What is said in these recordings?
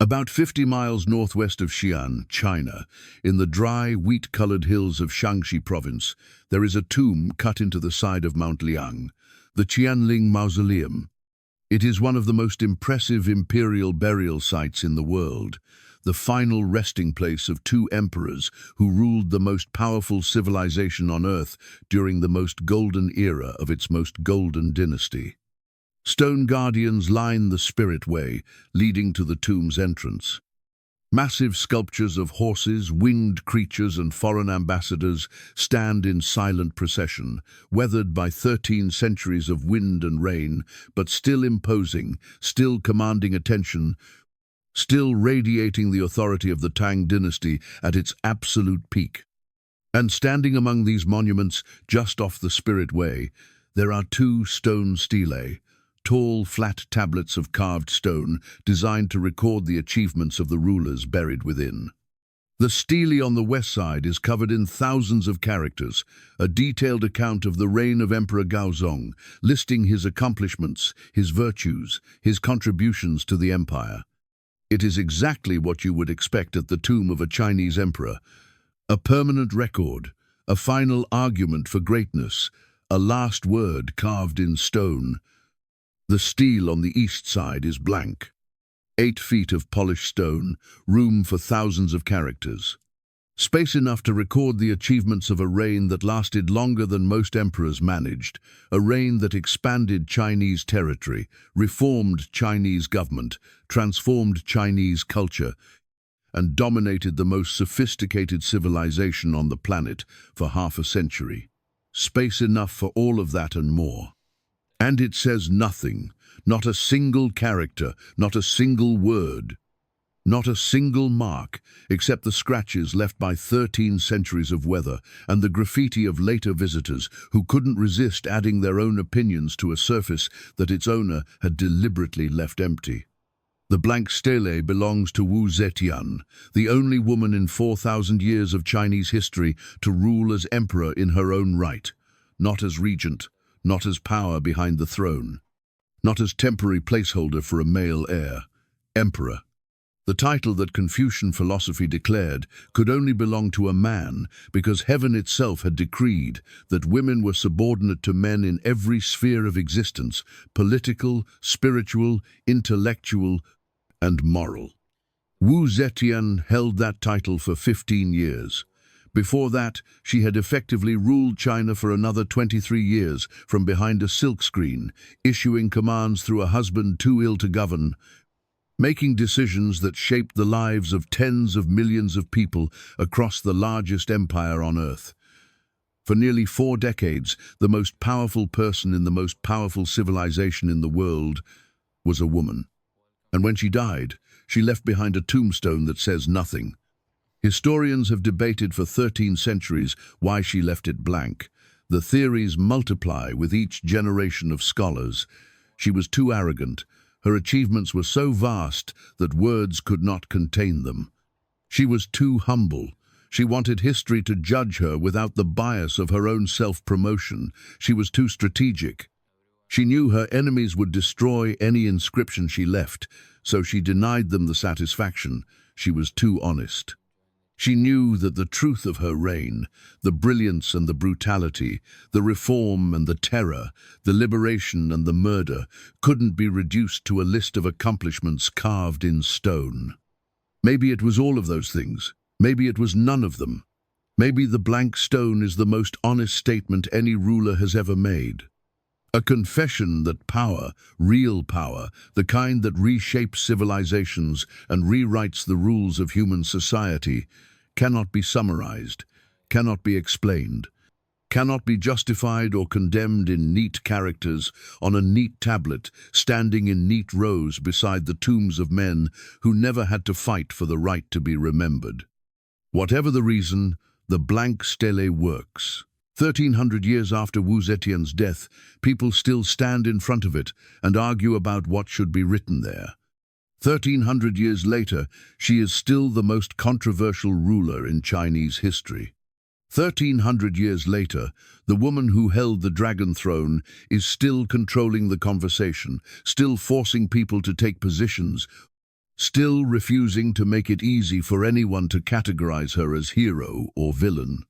About 50 miles northwest of Xi'an, China, in the dry, wheat-colored hills of Shaanxi province, there is a tomb cut into the side of Mount Liang, the Qianling Mausoleum. It is one of the most impressive imperial burial sites in the world, the final resting place of two emperors who ruled the most powerful civilization on Earth during the most golden era of its most golden dynasty. Stone guardians line the spirit way, leading to the tomb's entrance. Massive sculptures of horses, winged creatures, and foreign ambassadors stand in silent procession, weathered by 13 centuries of wind and rain, but still imposing, still commanding attention, still radiating the authority of the Tang Dynasty at its absolute peak. And standing among these monuments, just off the spirit way, there are two stone stelae, tall, flat tablets of carved stone designed to record the achievements of the rulers buried within. The stele on the west side is covered in thousands of characters, a detailed account of the reign of Emperor Gaozong, listing his accomplishments, his virtues, his contributions to the empire. It is exactly what you would expect at the tomb of a Chinese emperor. A permanent record, a final argument for greatness, a last word carved in stone. The stele on the east side is blank. 8 feet of polished stone, room for thousands of characters. Space enough to record the achievements of a reign that lasted longer than most emperors managed, a reign that expanded Chinese territory, reformed Chinese government, transformed Chinese culture, and dominated the most sophisticated civilization on the planet for half a century. Space enough for all of that and more. And it says nothing, not a single character, not a single word, not a single mark, except the scratches left by 13 centuries of weather and the graffiti of later visitors who couldn't resist adding their own opinions to a surface that its owner had deliberately left empty. The blank stele belongs to Wu Zetian, the only woman in 4,000 years of Chinese history to rule as emperor in her own right, not as regent, not as power behind the throne, not as temporary placeholder for a male heir. Emperor. The title that Confucian philosophy declared could only belong to a man because heaven itself had decreed that women were subordinate to men in every sphere of existence, political, spiritual, intellectual, and moral. Wu Zetian held that title for 15 years. Before that, she had effectively ruled China for another 23 years from behind a silkscreen, issuing commands through a husband too ill to govern, making decisions that shaped the lives of tens of millions of people across the largest empire on Earth. For nearly 4 decades, the most powerful person in the most powerful civilization in the world was a woman. And when she died, she left behind a tombstone that says nothing. Historians have debated for 13 centuries why she left it blank. The theories multiply with each generation of scholars. She was too arrogant. Her achievements were so vast that words could not contain them. She was too humble. She wanted history to judge her without the bias of her own self-promotion. She was too strategic. She knew her enemies would destroy any inscription she left, so she denied them the satisfaction. She was too honest. She knew that the truth of her reign, the brilliance and the brutality, the reform and the terror, the liberation and the murder, couldn't be reduced to a list of accomplishments carved in stone. Maybe it was all of those things. Maybe it was none of them. Maybe the blank stone is the most honest statement any ruler has ever made. A confession that power, real power, the kind that reshapes civilizations and rewrites the rules of human society, cannot be summarized, cannot be explained, cannot be justified or condemned in neat characters on a neat tablet standing in neat rows beside the tombs of men who never had to fight for the right to be remembered. Whatever the reason, the blank stele works. 1,300 years after Wu Zetian's death, people still stand in front of it and argue about what should be written there. 1,300 years later, she is still the most controversial ruler in Chinese history. 1,300 years later, the woman who held the dragon throne is still controlling the conversation, still forcing people to take positions, still refusing to make it easy for anyone to categorize her as hero or villain.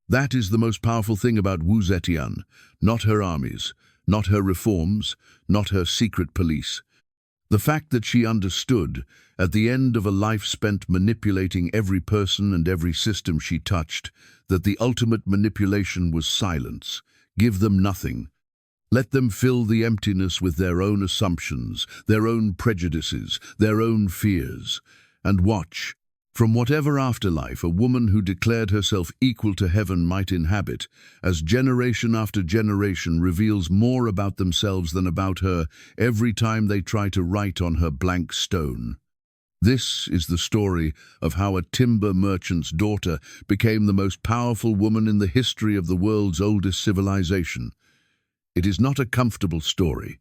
That is the most powerful thing about Wu Zetian, not her armies, not her reforms, not her secret police. The fact that she understood, at the end of a life spent manipulating every person and every system she touched, that the ultimate manipulation was silence. Give them nothing. Let them fill the emptiness with their own assumptions, their own prejudices, their own fears. And watch. From whatever afterlife a woman who declared herself equal to heaven might inhabit, as generation after generation reveals more about themselves than about her every time they try to write on her blank stone. This is the story of how a timber merchant's daughter became the most powerful woman in the history of the world's oldest civilization. It is not a comfortable story.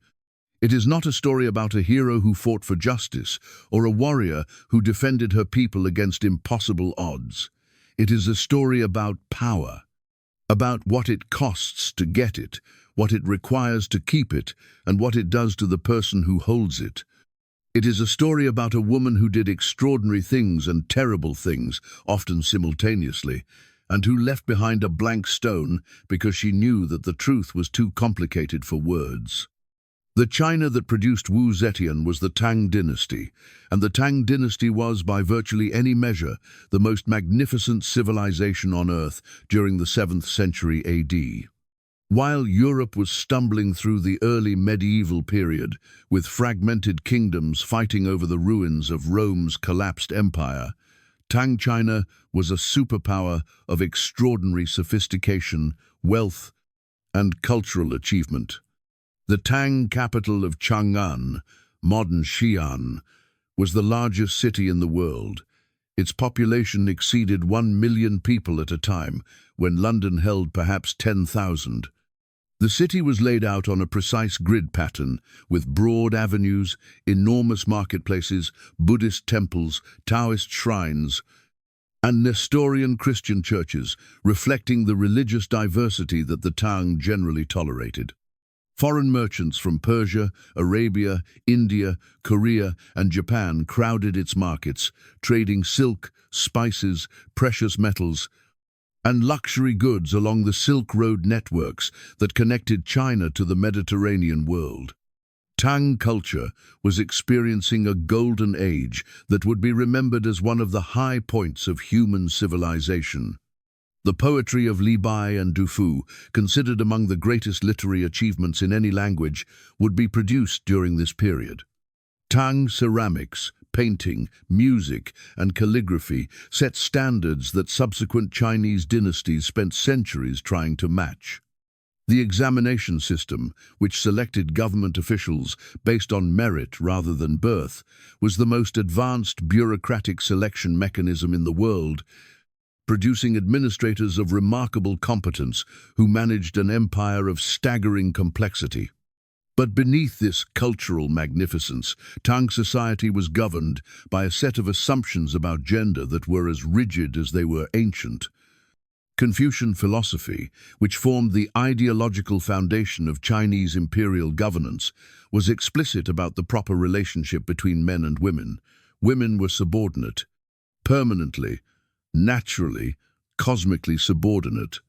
It is not a story about a hero who fought for justice or a warrior who defended her people against impossible odds. It is a story about power, about what it costs to get it, what it requires to keep it, and what it does to the person who holds it. It is a story about a woman who did extraordinary things and terrible things, often simultaneously, and who left behind a blank stone because she knew that the truth was too complicated for words. The China that produced Wu Zetian was the Tang Dynasty, and the Tang Dynasty was, by virtually any measure, the most magnificent civilization on earth during the 7th century AD. While Europe was stumbling through the early medieval period, with fragmented kingdoms fighting over the ruins of Rome's collapsed empire, Tang China was a superpower of extraordinary sophistication, wealth, and cultural achievement. The Tang capital of Chang'an, modern Xi'an, was the largest city in the world. Its population exceeded 1 million people at a time, when London held perhaps 10,000. The city was laid out on a precise grid pattern, with broad avenues, enormous marketplaces, Buddhist temples, Taoist shrines, and Nestorian Christian churches, reflecting the religious diversity that the Tang generally tolerated. Foreign merchants from Persia, Arabia, India, Korea, and Japan crowded its markets, trading silk, spices, precious metals, and luxury goods along the Silk Road networks that connected China to the Mediterranean world. Tang culture was experiencing a golden age that would be remembered as one of the high points of human civilization. The poetry of Li Bai and Du Fu, considered among the greatest literary achievements in any language, would be produced during this period. Tang ceramics, painting, music, and calligraphy set standards that subsequent Chinese dynasties spent centuries trying to match. The examination system, which selected government officials based on merit rather than birth, was the most advanced bureaucratic selection mechanism in the world, producing administrators of remarkable competence who managed an empire of staggering complexity. But beneath this cultural magnificence, Tang society was governed by a set of assumptions about gender that were as rigid as they were ancient. Confucian philosophy, which formed the ideological foundation of Chinese imperial governance, was explicit about the proper relationship between men and women. Women were subordinate, permanently, naturally, cosmically subordinate.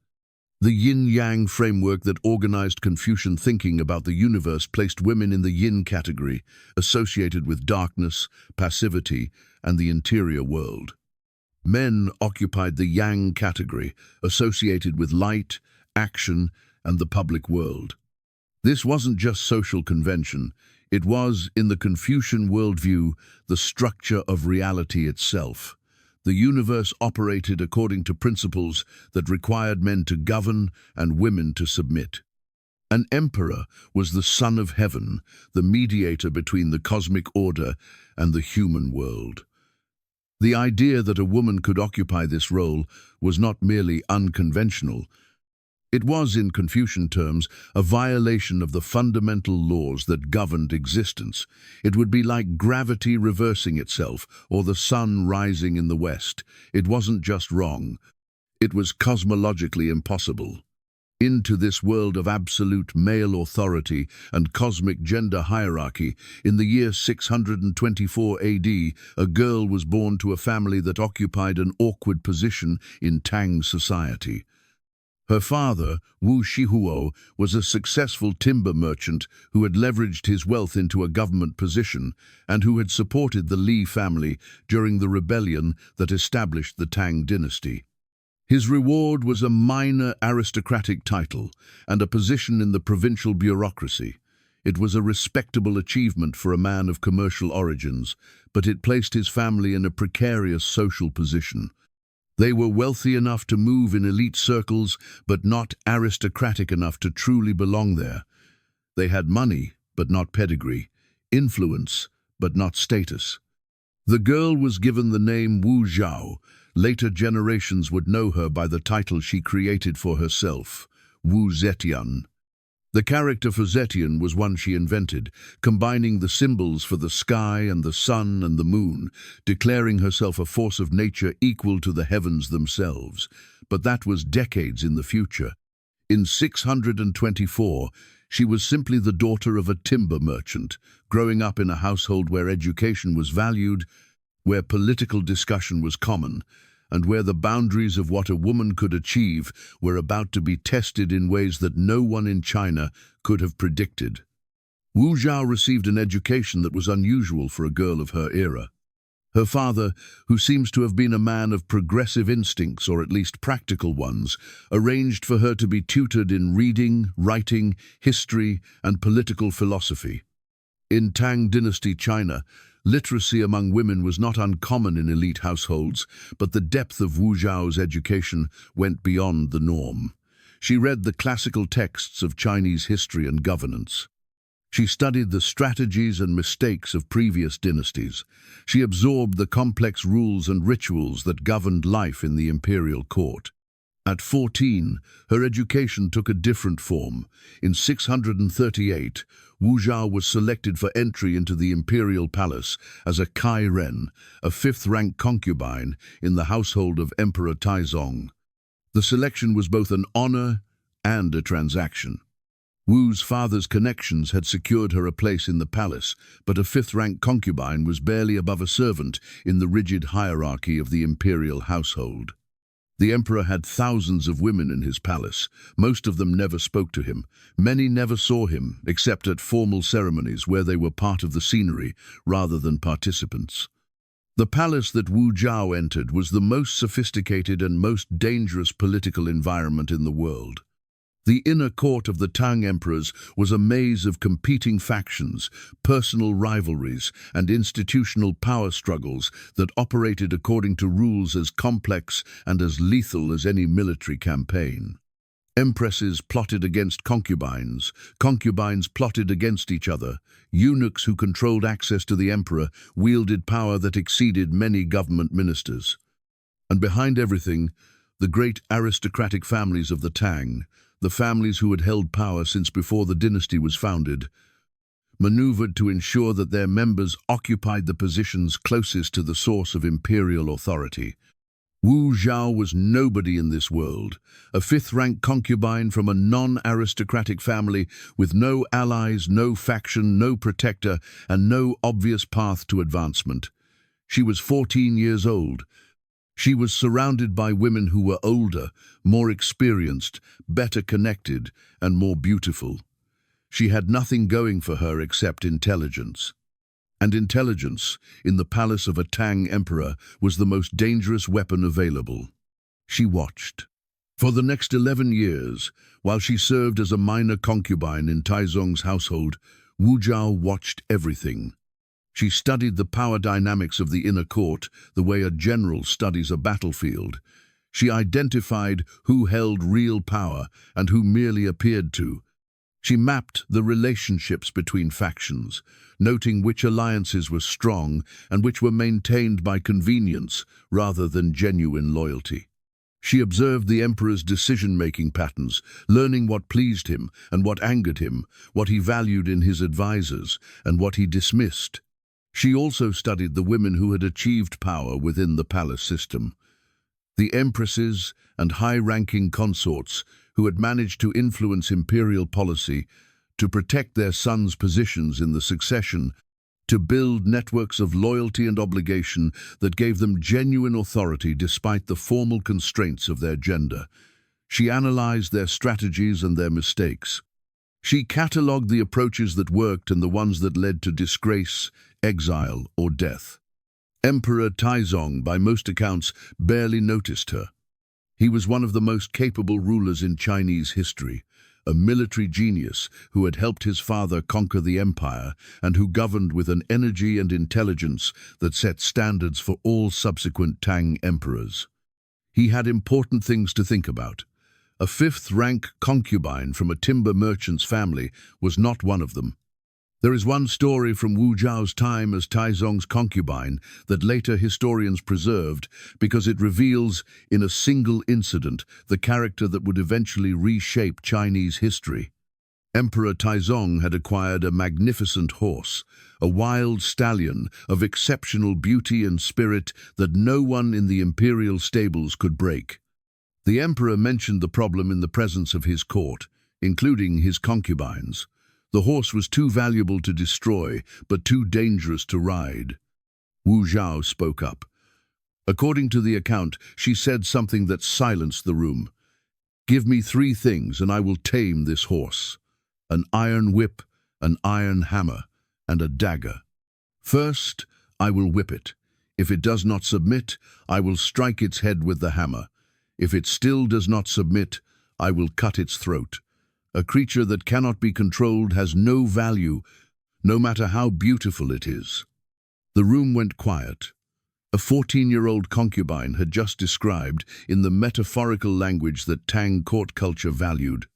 The yin-yang framework that organized Confucian thinking about the universe placed women in the yin category, associated with darkness, passivity, and the interior world. Men occupied the yang category, associated with light, action, and the public world. This wasn't just social convention, it was, in the Confucian worldview, the structure of reality itself. The universe operated according to principles that required men to govern and women to submit. An emperor was the son of heaven, the mediator between the cosmic order and the human world. The idea that a woman could occupy this role was not merely unconventional. It was, in Confucian terms, a violation of the fundamental laws that governed existence. It would be like gravity reversing itself or the sun rising in the west. It wasn't just wrong. It was cosmologically impossible. into this world of absolute male authority and cosmic gender hierarchy. In the year 624 AD, a girl was born to a family that occupied an awkward position in Tang society. Her father, Wu Shihuo, was a successful timber merchant who had leveraged his wealth into a government position and who had supported the Li family during the rebellion that established the Tang Dynasty. His reward was a minor aristocratic title and a position in the provincial bureaucracy. It was a respectable achievement for a man of commercial origins, but it placed his family in a precarious social position. They were wealthy enough to move in elite circles, but not aristocratic enough to truly belong there. They had money, but not pedigree, influence, but not status. The girl was given the name Wu Zhao. Later generations would know her by the title she created for herself, Wu Zetian. The character for Zetian was one she invented, combining the symbols for the sky and the sun and the moon, declaring herself a force of nature equal to the heavens themselves. But that was decades in the future. In 624, she was simply the daughter of a timber merchant, growing up in a household where education was valued, where political discussion was common, and where the boundaries of what a woman could achieve were about to be tested in ways that no one in China could have predicted. Wu Zhao received an education that was unusual for a girl of her era. Her father, who seems to have been a man of progressive instincts, or at least practical ones, arranged for her to be tutored in reading, writing, history, and political philosophy. In Tang Dynasty China, literacy among women was not uncommon in elite households, but the depth of Wu Zhao's education went beyond the norm. She read the classical texts of Chinese history and governance. She studied the strategies and mistakes of previous dynasties. She absorbed the complex rules and rituals that governed life in the imperial court. At 14, her education took a different form. In 638, Wu Zhao was selected for entry into the imperial palace as a Kai Ren, a fifth-rank concubine in the household of Emperor Taizong. The selection was both an honor and a transaction. Wu's father's connections had secured her a place in the palace, but a fifth-rank concubine was barely above a servant in the rigid hierarchy of the imperial household. The emperor had thousands of women in his palace. Most of them never spoke to him. Many never saw him, except at formal ceremonies where they were part of the scenery rather than participants. The palace that Wu Zhao entered was the most sophisticated and most dangerous political environment in the world. The inner court of the Tang emperors was a maze of competing factions, personal rivalries, and institutional power struggles that operated according to rules as complex and as lethal as any military campaign. Empresses plotted against concubines, concubines plotted against each other, eunuchs who controlled access to the emperor wielded power that exceeded many government ministers. And behind everything, the great aristocratic families of the Tang, the families who had held power since before the dynasty was founded, maneuvered to ensure that their members occupied the positions closest to the source of imperial authority. Wu Zhao was nobody in this world, a fifth-rank concubine from a non-aristocratic family with no allies, no faction, no protector, and no obvious path to advancement. She was 14 years old. She was surrounded by women who were older, more experienced, better connected, and more beautiful. She had nothing going for her except intelligence. And intelligence, in the palace of a Tang emperor, was the most dangerous weapon available. She watched. For the next 11 years, while she served as a minor concubine in Taizong's household, Wu Zhao watched everything. She studied the power dynamics of the inner court, the way a general studies a battlefield. She identified who held real power and who merely appeared to. She mapped the relationships between factions, noting which alliances were strong and which were maintained by convenience rather than genuine loyalty. She observed the emperor's decision-making patterns, learning what pleased him and what angered him, what he valued in his advisors and what he dismissed. She also studied the women who had achieved power within the palace system. The empresses and high-ranking consorts who had managed to influence imperial policy, to protect their sons' positions in the succession, to build networks of loyalty and obligation that gave them genuine authority despite the formal constraints of their gender. She analyzed their strategies and their mistakes. She catalogued the approaches that worked and the ones that led to disgrace, exile, or death. Emperor Taizong, by most accounts, barely noticed her. He was one of the most capable rulers in Chinese history, a military genius who had helped his father conquer the empire and who governed with an energy and intelligence that set standards for all subsequent Tang emperors. He had important things to think about. A fifth-rank concubine from a timber merchant's family was not one of them. There is one story from Wu Zhao's time as Taizong's concubine that later historians preserved because it reveals, in a single incident, the character that would eventually reshape Chinese history. Emperor Taizong had acquired a magnificent horse, a wild stallion of exceptional beauty and spirit that no one in the imperial stables could break. The emperor mentioned the problem in the presence of his court, including his concubines. The horse was too valuable to destroy, but too dangerous to ride. Wu Zhao spoke up. According to the account, she said something that silenced the room. "Give me 3 things and I will tame this horse. An iron whip, an iron hammer, and a dagger. First, I will whip it. If it does not submit, I will strike its head with the hammer. If it still does not submit, I will cut its throat. A creature that cannot be controlled has no value, no matter how beautiful it is." The room went quiet. A 14-year-old concubine had just described, in the metaphorical language that Tang court culture valued,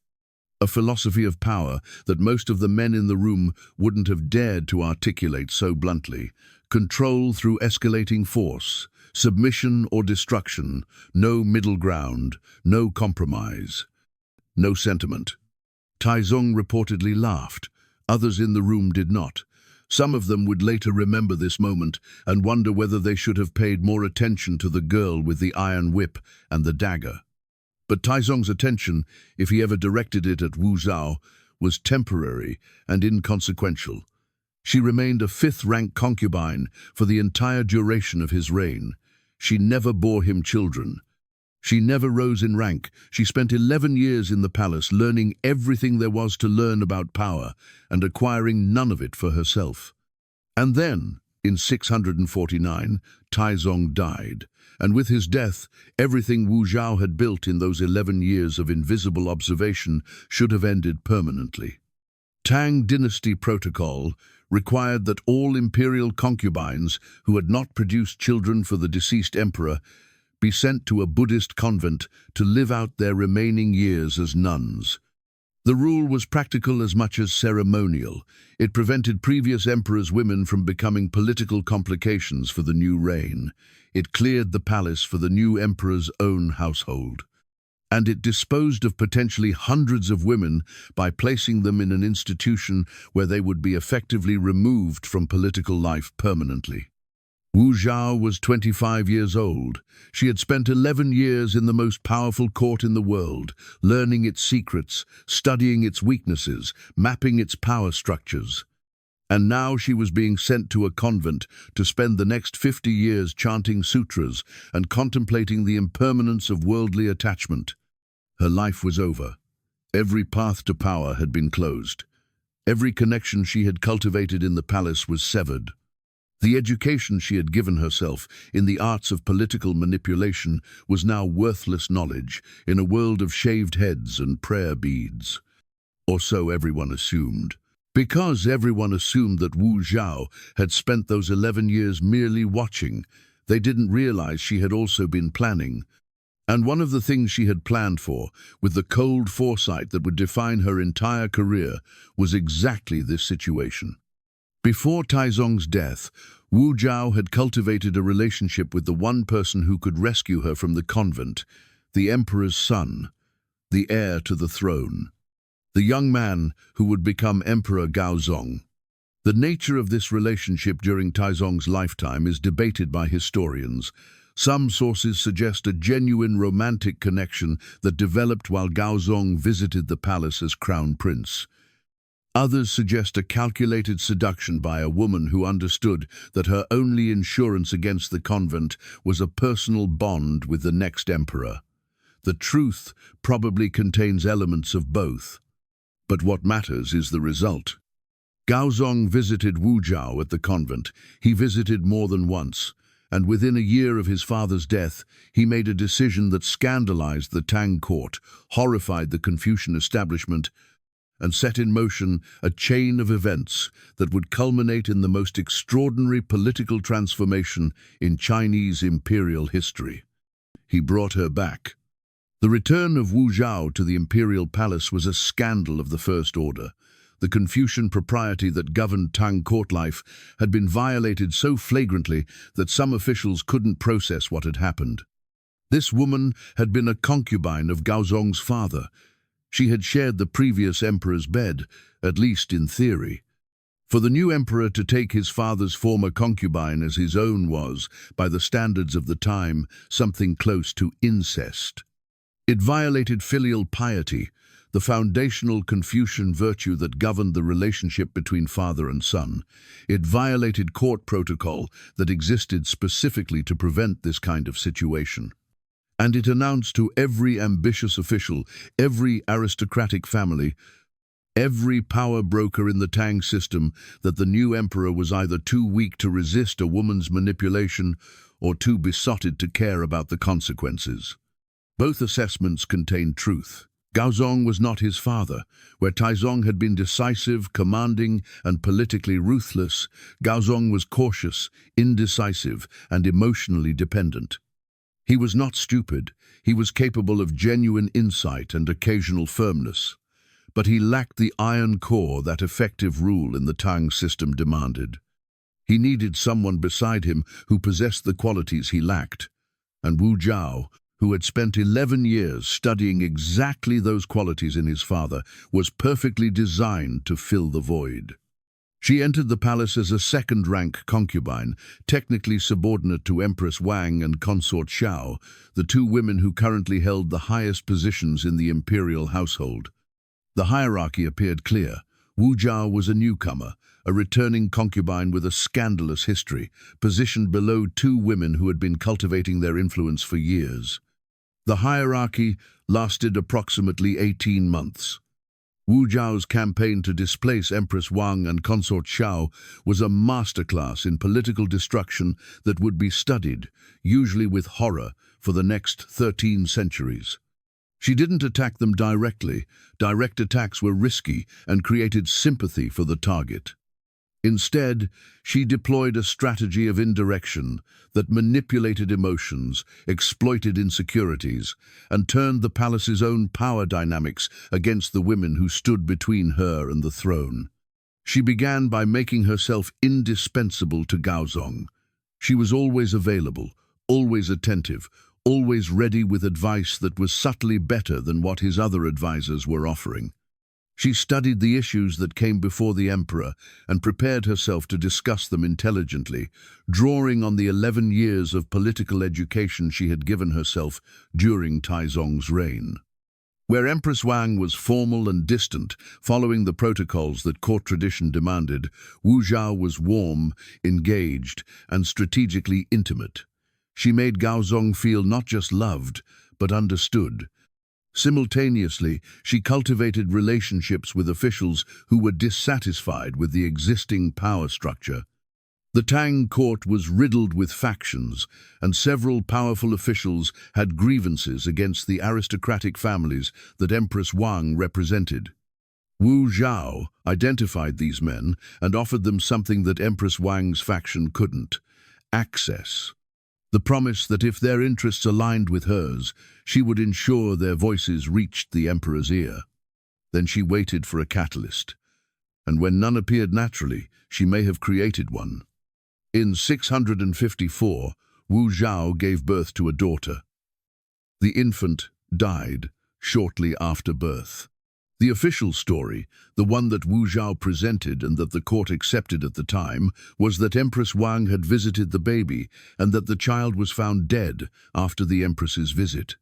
a philosophy of power that most of the men in the room wouldn't have dared to articulate so bluntly. Control through escalating force, submission or destruction, no middle ground, no compromise, no sentiment. Taizong reportedly laughed. Others in the room did not. Some of them would later remember this moment and wonder whether they should have paid more attention to the girl with the iron whip and the dagger. But Taizong's attention, if he ever directed it at Wu Zhao, was temporary and inconsequential. She remained a 5th-rank concubine for the entire duration of his reign. She never bore him children. She never rose in rank. She spent 11 years in the palace learning everything there was to learn about power and acquiring none of it for herself. And then, in 649, Taizong died, and with his death, everything Wu Zhao had built in those 11 years of invisible observation should have ended permanently. Tang Dynasty protocol required that all imperial concubines who had not produced children for the deceased emperor be sent to a Buddhist convent to live out their remaining years as nuns. The rule was practical as much as ceremonial. It prevented previous emperors' women from becoming political complications for the new reign. It cleared the palace for the new emperor's own household. And it disposed of potentially hundreds of women by placing them in an institution where they would be effectively removed from political life permanently. Wu Zhao was 25 years old. She had spent 11 years in the most powerful court in the world, learning its secrets, studying its weaknesses, mapping its power structures. And now she was being sent to a convent to spend the next 50 years chanting sutras and contemplating the impermanence of worldly attachment. Her life was over. Every path to power had been closed. Every connection she had cultivated in the palace was severed. The education she had given herself in the arts of political manipulation was now worthless knowledge in a world of shaved heads and prayer beads. Or so everyone assumed. Because everyone assumed that Wu Zhao had spent those 11 years merely watching, they didn't realize she had also been planning. And one of the things she had planned for, with the cold foresight that would define her entire career, was exactly this situation. Before Taizong's death, Wu Zhao had cultivated a relationship with the one person who could rescue her from the convent, the emperor's son, the heir to the throne, the young man who would become Emperor Gaozong. The nature of this relationship during Taizong's lifetime is debated by historians. Some sources suggest a genuine romantic connection that developed while Gaozong visited the palace as crown prince. Others suggest a calculated seduction by a woman who understood that her only insurance against the convent was a personal bond with the next emperor. The truth probably contains elements of both. But what matters is the result. Gaozong visited Wu Zhao at the convent. He visited more than once, and within a year of his father's death, he made a decision that scandalized the Tang court, horrified the Confucian establishment, and set in motion a chain of events that would culminate in the most extraordinary political transformation in Chinese imperial history. He brought her back. The return of Wu Zhao to the imperial palace was a scandal of the first order. The Confucian propriety that governed Tang court life had been violated so flagrantly that some officials couldn't process what had happened. This woman had been a concubine of Gaozong's father. She had shared the previous emperor's bed, at least in theory. For the new emperor to take his father's former concubine as his own was, by the standards of the time, something close to incest. It violated filial piety, the foundational Confucian virtue that governed the relationship between father and son. It violated court protocol that existed specifically to prevent this kind of situation. And it announced to every ambitious official, every aristocratic family, every power broker in the Tang system that the new emperor was either too weak to resist a woman's manipulation or too besotted to care about the consequences. Both assessments contained truth. Gaozong was not his father. Where Taizong had been decisive, commanding, and politically ruthless, Gaozong was cautious, indecisive, and emotionally dependent. He was not stupid. He was capable of genuine insight and occasional firmness. But he lacked the iron core that effective rule in the Tang system demanded. He needed someone beside him who possessed the qualities he lacked. And Wu Zhao, who had spent 11 years studying exactly those qualities in his father, was perfectly designed to fill the void. She entered the palace as a second-rank concubine, technically subordinate to Empress Wang and consort Xiao, the two women who currently held the highest positions in the imperial household. The hierarchy appeared clear. Wu Zhao was a newcomer, a returning concubine with a scandalous history, positioned below two women who had been cultivating their influence for years. The hierarchy lasted approximately 18 months. Wu Zhao's campaign to displace Empress Wang and consort Xiao was a masterclass in political destruction that would be studied, usually with horror, for the next 13 centuries. She didn't attack them directly. Direct attacks were risky and created sympathy for the target. Instead, she deployed a strategy of indirection that manipulated emotions, exploited insecurities, and turned the palace's own power dynamics against the women who stood between her and the throne. She began by making herself indispensable to Gaozong. She was always available, always attentive, always ready with advice that was subtly better than what his other advisors were offering. She studied the issues that came before the emperor and prepared herself to discuss them intelligently, drawing on the 11 years of political education she had given herself during Taizong's reign. Where Empress Wang was formal and distant, following the protocols that court tradition demanded, Wu Zhao was warm, engaged, and strategically intimate. She made Gaozong feel not just loved, but understood. Simultaneously, she cultivated relationships with officials who were dissatisfied with the existing power structure. The Tang court was riddled with factions, and several powerful officials had grievances against the aristocratic families that Empress Wang represented. Wu Zhao identified these men and offered them something that Empress Wang's faction couldn't: access. The promise that if their interests aligned with hers, she would ensure their voices reached the emperor's ear. Then she waited for a catalyst, and when none appeared naturally, she may have created one. In 654, Wu Zhao gave birth to a daughter. The infant died shortly after birth. The official story, the one that Wu Zhao presented and that the court accepted at the time, was that Empress Wang had visited the baby and that the child was found dead after the Empress's visit.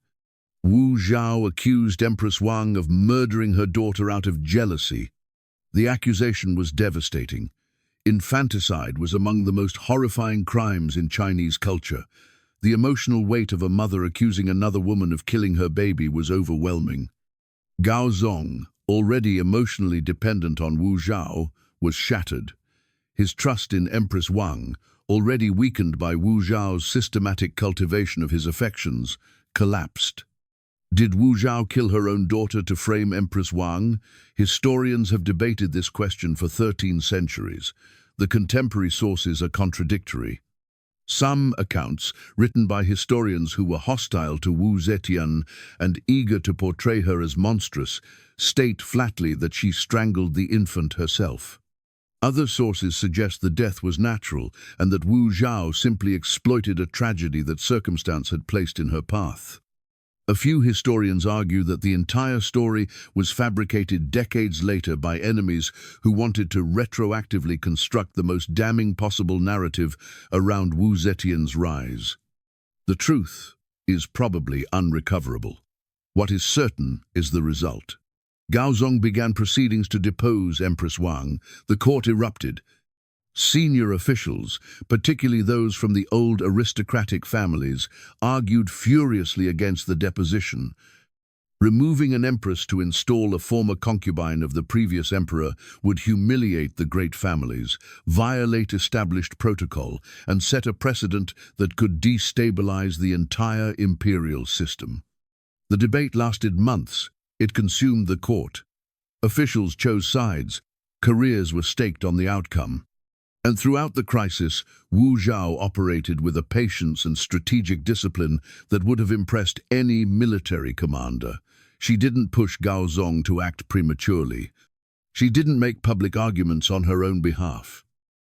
Wu Zhao accused Empress Wang of murdering her daughter out of jealousy. The accusation was devastating. Infanticide was among the most horrifying crimes in Chinese culture. The emotional weight of a mother accusing another woman of killing her baby was overwhelming. Gao Zong, already emotionally dependent on Wu Zhao, was shattered. His trust in Empress Wang, already weakened by Wu Zhao's systematic cultivation of his affections, collapsed. Did Wu Zhao kill her own daughter to frame Empress Wang? Historians have debated this question for 13 centuries. The contemporary sources are contradictory. Some accounts, written by historians who were hostile to Wu Zetian and eager to portray her as monstrous, state flatly that she strangled the infant herself. Other sources suggest the death was natural and that Wu Zhao simply exploited a tragedy that circumstance had placed in her path. A few historians argue that the entire story was fabricated decades later by enemies who wanted to retroactively construct the most damning possible narrative around Wu Zetian's rise. The truth is probably unrecoverable. What is certain is the result. Gaozong began proceedings to depose Empress Wang. The court erupted. Senior officials, particularly those from the old aristocratic families, argued furiously against the deposition. Removing an empress to install a former concubine of the previous emperor would humiliate the great families, violate established protocol, and set a precedent that could destabilize the entire imperial system. The debate lasted months. It consumed the court. Officials chose sides. Careers were staked on the outcome. And throughout the crisis, Wu Zhao operated with a patience and strategic discipline that would have impressed any military commander. She didn't push Gaozong to act prematurely. She didn't make public arguments on her own behalf.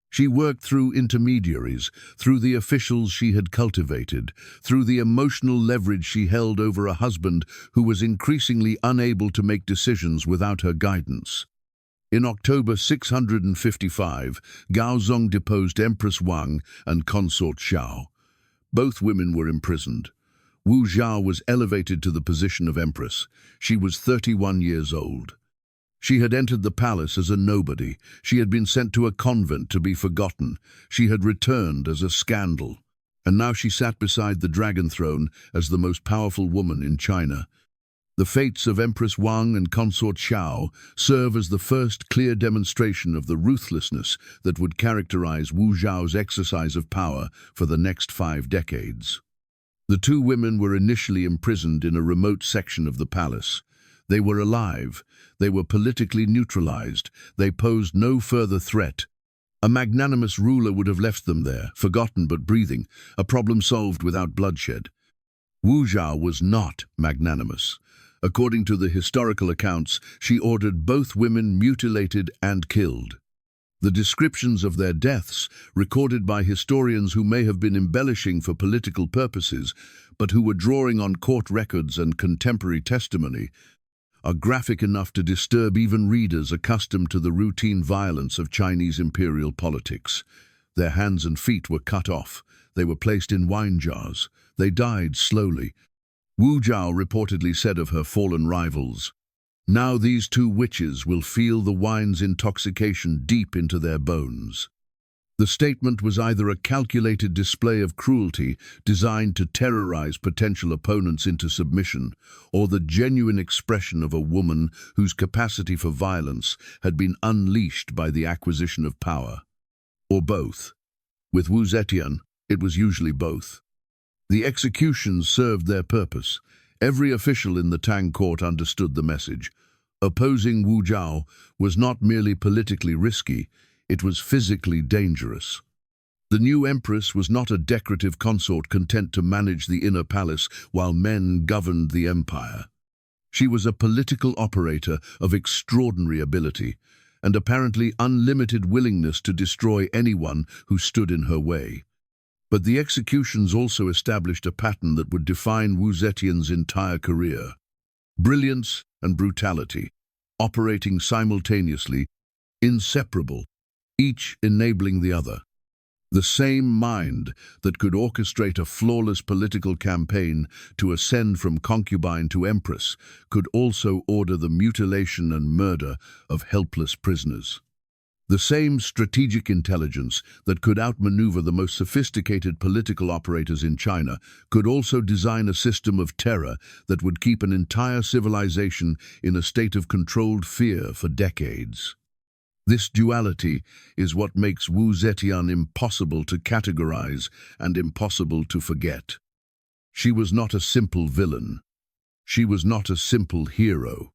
She worked through intermediaries, through the officials she had cultivated, through the emotional leverage she held over a husband who was increasingly unable to make decisions without her guidance. In October 655, Gaozong deposed Empress Wang and consort Xiao. Both women were imprisoned. Wu Zhao was elevated to the position of empress. She was 31 years old. She had entered the palace as a nobody. She had been sent to a convent to be forgotten. She had returned as a scandal. And now she sat beside the dragon throne as the most powerful woman in China. The fates of Empress Wang and consort Xiao serve as the first clear demonstration of the ruthlessness that would characterize Wu Zhao's exercise of power for the next 5 decades. The two women were initially imprisoned in a remote section of the palace. They were alive. They were politically neutralized. They posed no further threat. A magnanimous ruler would have left them there, forgotten but breathing, a problem solved without bloodshed. Wu Zhao was not magnanimous. According to the historical accounts, she ordered both women mutilated and killed. The descriptions of their deaths, recorded by historians who may have been embellishing for political purposes, but who were drawing on court records and contemporary testimony, are graphic enough to disturb even readers accustomed to the routine violence of Chinese imperial politics. Their hands and feet were cut off. They were placed in wine jars. They died slowly. Wu Zhao reportedly said of her fallen rivals, "Now these two witches will feel the wine's intoxication deep into their bones." The statement was either a calculated display of cruelty designed to terrorize potential opponents into submission, or the genuine expression of a woman whose capacity for violence had been unleashed by the acquisition of power. Or both. With Wu Zetian, it was usually both. The executions served their purpose. Every official in the Tang court understood the message. Opposing Wu Zhao was not merely politically risky, it was physically dangerous. The new empress was not a decorative consort content to manage the inner palace while men governed the empire. She was a political operator of extraordinary ability and apparently unlimited willingness to destroy anyone who stood in her way. But the executions also established a pattern that would define Wu Zetian's entire career. Brilliance and brutality. operating simultaneously, inseparable, each enabling the other. The same mind that could orchestrate a flawless political campaign to ascend from concubine to empress could also order the mutilation and murder of helpless prisoners. The same strategic intelligence that could outmaneuver the most sophisticated political operators in China could also design a system of terror that would keep an entire civilization in a state of controlled fear for decades. This duality is what makes Wu Zetian impossible to categorize and impossible to forget. She was not a simple villain. She was not a simple hero.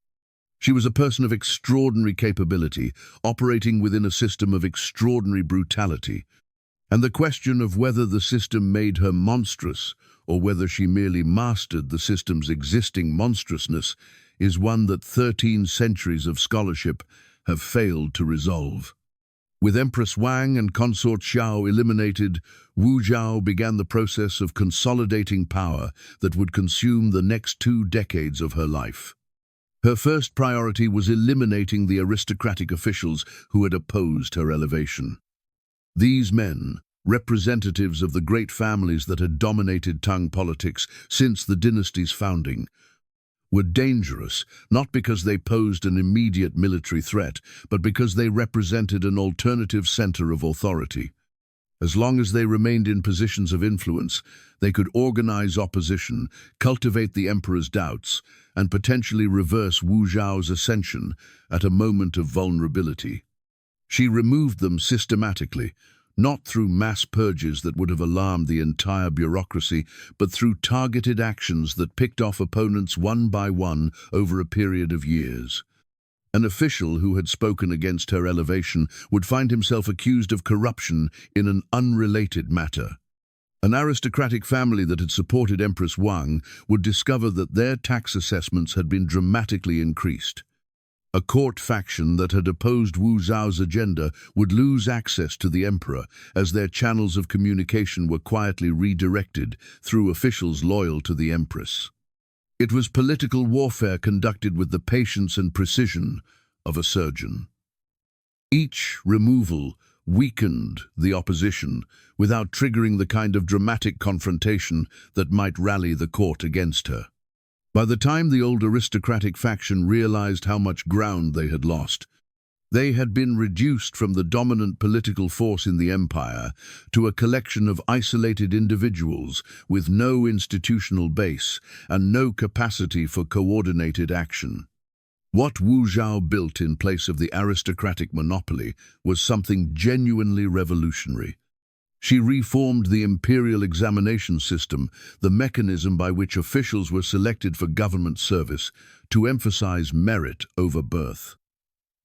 She was a person of extraordinary capability, operating within a system of extraordinary brutality. And the question of whether the system made her monstrous or whether she merely mastered the system's existing monstrousness is one that 13 centuries of scholarship have failed to resolve. With Empress Wang and consort Xiao eliminated, Wu Zhao began the process of consolidating power that would consume the next 2 decades of her life. Her first priority was eliminating the aristocratic officials who had opposed her elevation. These men, representatives of the great families that had dominated Tang politics since the dynasty's founding, were dangerous, not because they posed an immediate military threat, but because they represented an alternative center of authority. As long as they remained in positions of influence, they could organize opposition, cultivate the emperor's doubts, and potentially reverse Wu Zhao's ascension at a moment of vulnerability. She removed them systematically, not through mass purges that would have alarmed the entire bureaucracy, but through targeted actions that picked off opponents one by one over a period of years. An official who had spoken against her elevation would find himself accused of corruption in an unrelated matter. An aristocratic family that had supported Empress Wang would discover that their tax assessments had been dramatically increased. A court faction that had opposed Wu Zhao's agenda would lose access to the emperor as their channels of communication were quietly redirected through officials loyal to the empress. It was political warfare conducted with the patience and precision of a surgeon. Each removal weakened the opposition without triggering the kind of dramatic confrontation that might rally the court against her. By the time the old aristocratic faction realized how much ground they had lost, they had been reduced from the dominant political force in the empire to a collection of isolated individuals with no institutional base and no capacity for coordinated action. What Wu Zhao built in place of the aristocratic monopoly was something genuinely revolutionary. She reformed the imperial examination system, the mechanism by which officials were selected for government service, to emphasize merit over birth.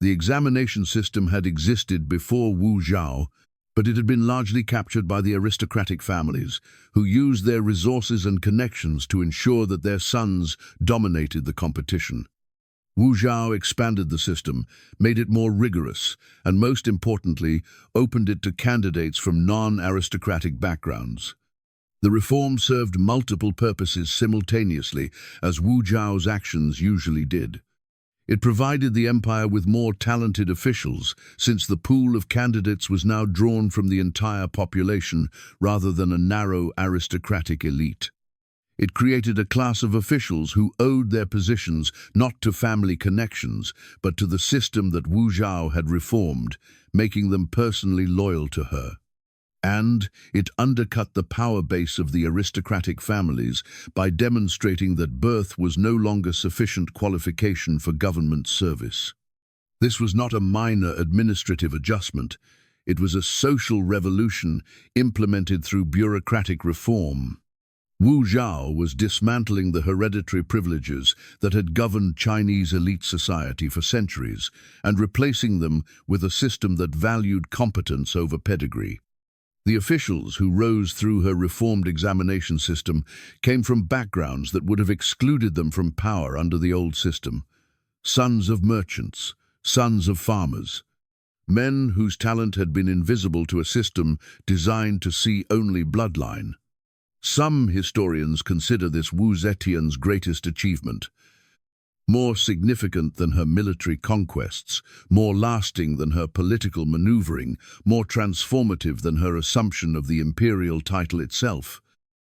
The examination system had existed before Wu Zhao, but it had been largely captured by the aristocratic families, who used their resources and connections to ensure that their sons dominated the competition. Wu Zhao expanded the system, made it more rigorous, and most importantly, opened it to candidates from non-aristocratic backgrounds. The reform served multiple purposes simultaneously, as Wu Zhao's actions usually did. It provided the empire with more talented officials, since the pool of candidates was now drawn from the entire population rather than a narrow aristocratic elite. It created a class of officials who owed their positions not to family connections, but to the system that Wu Zhao had reformed, making them personally loyal to her. And it undercut the power base of the aristocratic families by demonstrating that birth was no longer sufficient qualification for government service. This was not a minor administrative adjustment. It was a social revolution implemented through bureaucratic reform. Wu Zhao was dismantling the hereditary privileges that had governed Chinese elite society for centuries and replacing them with a system that valued competence over pedigree. The officials who rose through her reformed examination system came from backgrounds that would have excluded them from power under the old system. Sons of merchants, sons of farmers, men whose talent had been invisible to a system designed to see only bloodline. Some historians consider this Wu Zetian's greatest achievement. More significant than her military conquests, more lasting than her political maneuvering, more transformative than her assumption of the imperial title itself.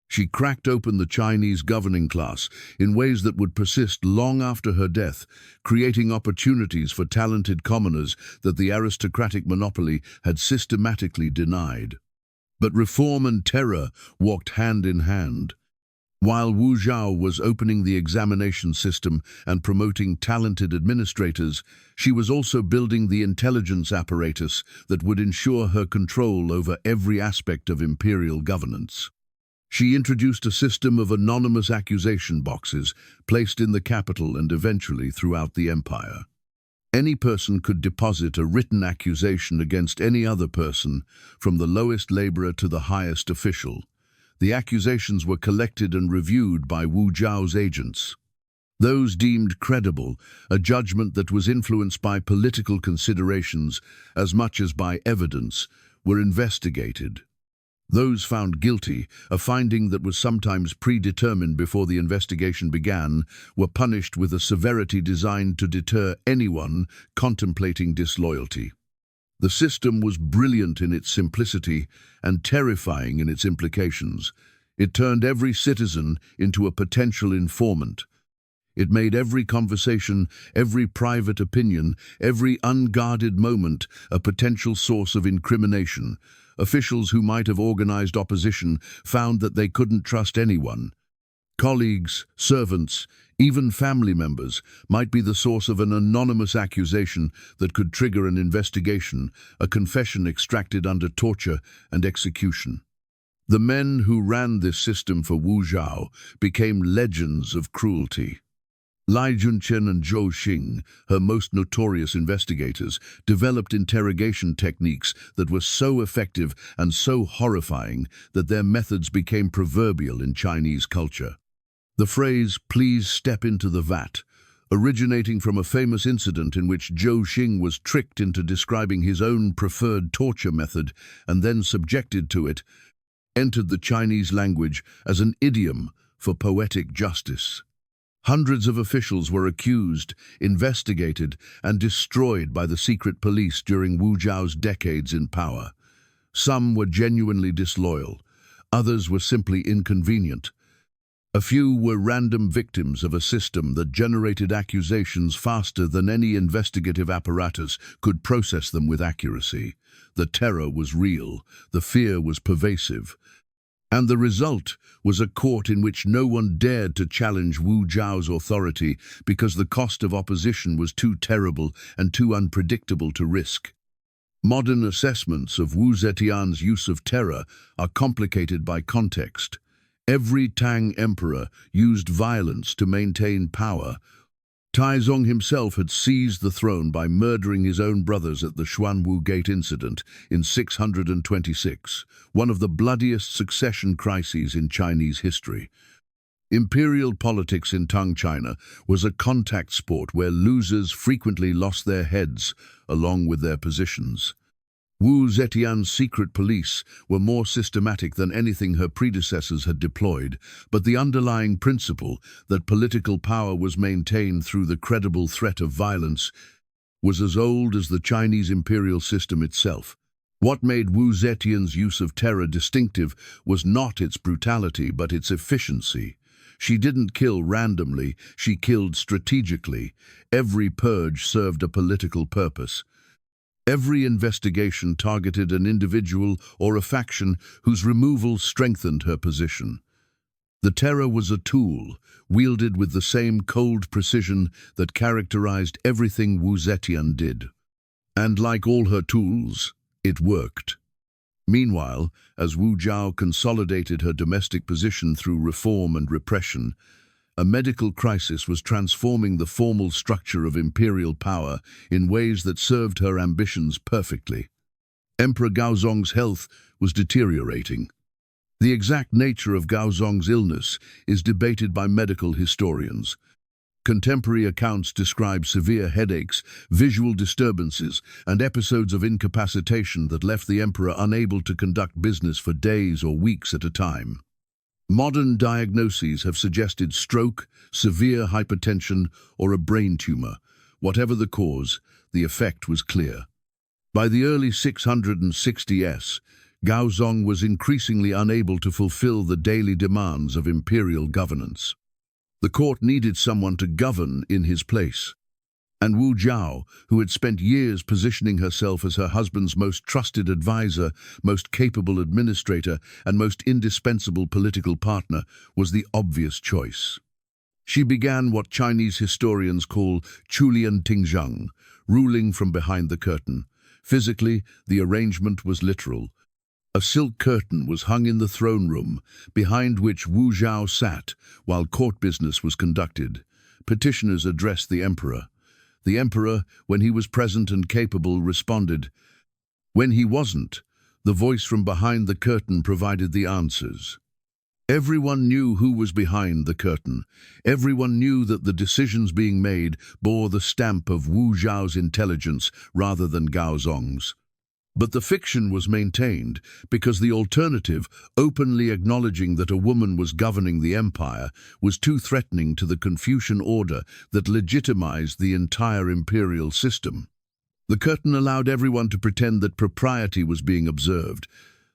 She cracked open the Chinese governing class in ways that would persist long after her death, creating opportunities for talented commoners that the aristocratic monopoly had systematically denied. But reform and terror walked hand in hand. While Wu Zhao was opening the examination system and promoting talented administrators, she was also building the intelligence apparatus that would ensure her control over every aspect of imperial governance. She introduced a system of anonymous accusation boxes placed in the capital and eventually throughout the empire. Any person could deposit a written accusation against any other person, from the lowest laborer to the highest official. The accusations were collected and reviewed by Wu Zhao's agents. Those deemed credible, a judgment that was influenced by political considerations as much as by evidence, were investigated. Those found guilty, a finding that was sometimes predetermined before the investigation began, were punished with a severity designed to deter anyone contemplating disloyalty. The system was brilliant in its simplicity and terrifying in its implications. It turned every citizen into a potential informant. It made every conversation, every private opinion, every unguarded moment a potential source of incrimination. Officials who might have organized opposition found that they couldn't trust anyone. Colleagues, servants, even family members might be the source of an anonymous accusation that could trigger an investigation, a confession extracted under torture and execution. The men who ran this system for Wu Zhao became legends of cruelty. Lai Junqian and Zhou Xing, her most notorious investigators, developed interrogation techniques that were so effective and so horrifying that their methods became proverbial in Chinese culture. The phrase, "please step into the vat," originating from a famous incident in which Zhou Xing was tricked into describing his own preferred torture method and then subjected to it, entered the Chinese language as an idiom for poetic justice. Hundreds of officials were accused, investigated, and destroyed by the secret police during Wu Zhao's decades in power. Some were genuinely disloyal, others were simply inconvenient. A few were random victims of a system that generated accusations faster than any investigative apparatus could process them with accuracy. The terror was real, the fear was pervasive. And the result was a court in which no one dared to challenge Wu Zhao's authority because the cost of opposition was too terrible and too unpredictable to risk. Modern assessments of Wu Zetian's use of terror are complicated by context. Every Tang emperor used violence to maintain power. Taizong himself had seized the throne by murdering his own brothers at the Xuanwu Gate incident in 626, one of the bloodiest succession crises in Chinese history. Imperial politics in Tang China was a contact sport where losers frequently lost their heads along with their positions. Wu Zetian's secret police were more systematic than anything her predecessors had deployed, but the underlying principle that political power was maintained through the credible threat of violence was as old as the Chinese imperial system itself. What made Wu Zetian's use of terror distinctive was not its brutality, but its efficiency. She didn't kill randomly, she killed strategically. Every purge served a political purpose. Every investigation targeted an individual or a faction whose removal strengthened her position. The terror was a tool, wielded with the same cold precision that characterized everything Wu Zetian did. And like all her tools, it worked. Meanwhile, as Wu Zhao consolidated her domestic position through reform and repression, a medical crisis was transforming the formal structure of imperial power in ways that served her ambitions perfectly. Emperor Gaozong's health was deteriorating. The exact nature of Gaozong's illness is debated by medical historians. Contemporary accounts describe severe headaches, visual disturbances, and episodes of incapacitation that left the emperor unable to conduct business for days or weeks at a time. Modern diagnoses have suggested stroke, severe hypertension, or a brain tumor. Whatever the cause, the effect was clear. By the early 660s, Gaozong was increasingly unable to fulfill the daily demands of imperial governance. The court needed someone to govern in his place. And Wu Zhao, who had spent years positioning herself as her husband's most trusted advisor, most capable administrator, and most indispensable political partner, was the obvious choice. She began what Chinese historians call Chulian Tingzheng, ruling from behind the curtain. Physically, the arrangement was literal. A silk curtain was hung in the throne room, behind which Wu Zhao sat while court business was conducted. Petitioners addressed the emperor. The emperor, when he was present and capable, responded. When he wasn't, the voice from behind the curtain provided the answers. Everyone knew who was behind the curtain. Everyone knew that the decisions being made bore the stamp of Wu Zhao's intelligence rather than Gaozong's. But the fiction was maintained because the alternative, openly acknowledging that a woman was governing the empire, was too threatening to the Confucian order that legitimized the entire imperial system. The curtain allowed everyone to pretend that propriety was being observed.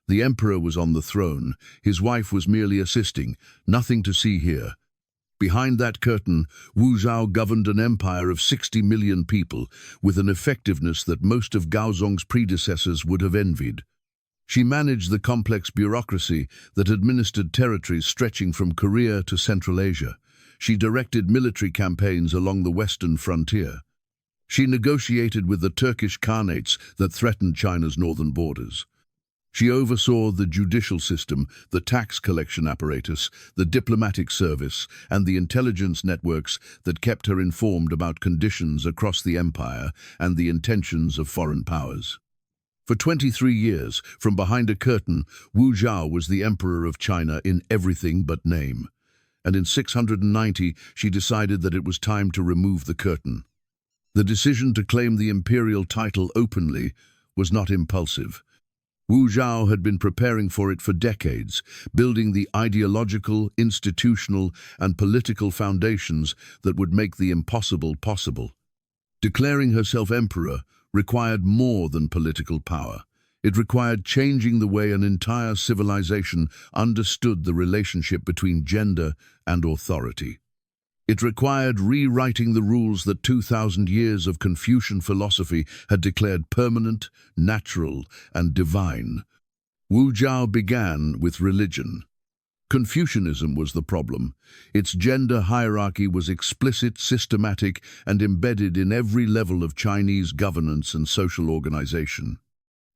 The emperor was on the throne. His wife was merely assisting. Nothing to see here. Behind that curtain, Wu Zhao governed an empire of 60 million people, with an effectiveness that most of Gaozong's predecessors would have envied. She managed the complex bureaucracy that administered territories stretching from Korea to Central Asia. She directed military campaigns along the western frontier. She negotiated with the Turkish Khanates that threatened China's northern borders. She oversaw the judicial system, the tax collection apparatus, the diplomatic service, and the intelligence networks that kept her informed about conditions across the empire and the intentions of foreign powers. For 23 years, from behind a curtain, Wu Zhao was the emperor of China in everything but name. And in 690, she decided that it was time to remove the curtain. The decision to claim the imperial title openly was not impulsive. Wu Zhao had been preparing for it for decades, building the ideological, institutional, and political foundations that would make the impossible possible. Declaring herself emperor required more than political power. It required changing the way an entire civilization understood the relationship between gender and authority. It required rewriting the rules that 2,000 years of Confucian philosophy had declared permanent, natural, and divine. Wu Zhao began with religion. Confucianism was the problem. Its gender hierarchy was explicit, systematic, and embedded in every level of Chinese governance and social organization.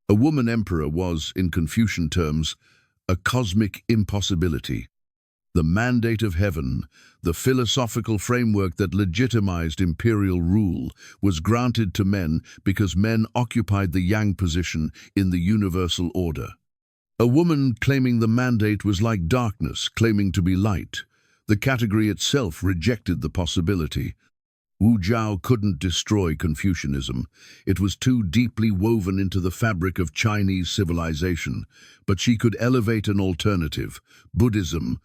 A woman emperor was, in Confucian terms, a cosmic impossibility. The mandate of heaven, the philosophical framework that legitimized imperial rule, was granted to men because men occupied the yang position in the universal order. A woman claiming the mandate was like darkness claiming to be light. The category itself rejected the possibility. Wu Zhao couldn't destroy Confucianism. It was too deeply woven into the fabric of Chinese civilization. But she could elevate an alternative, Buddhism.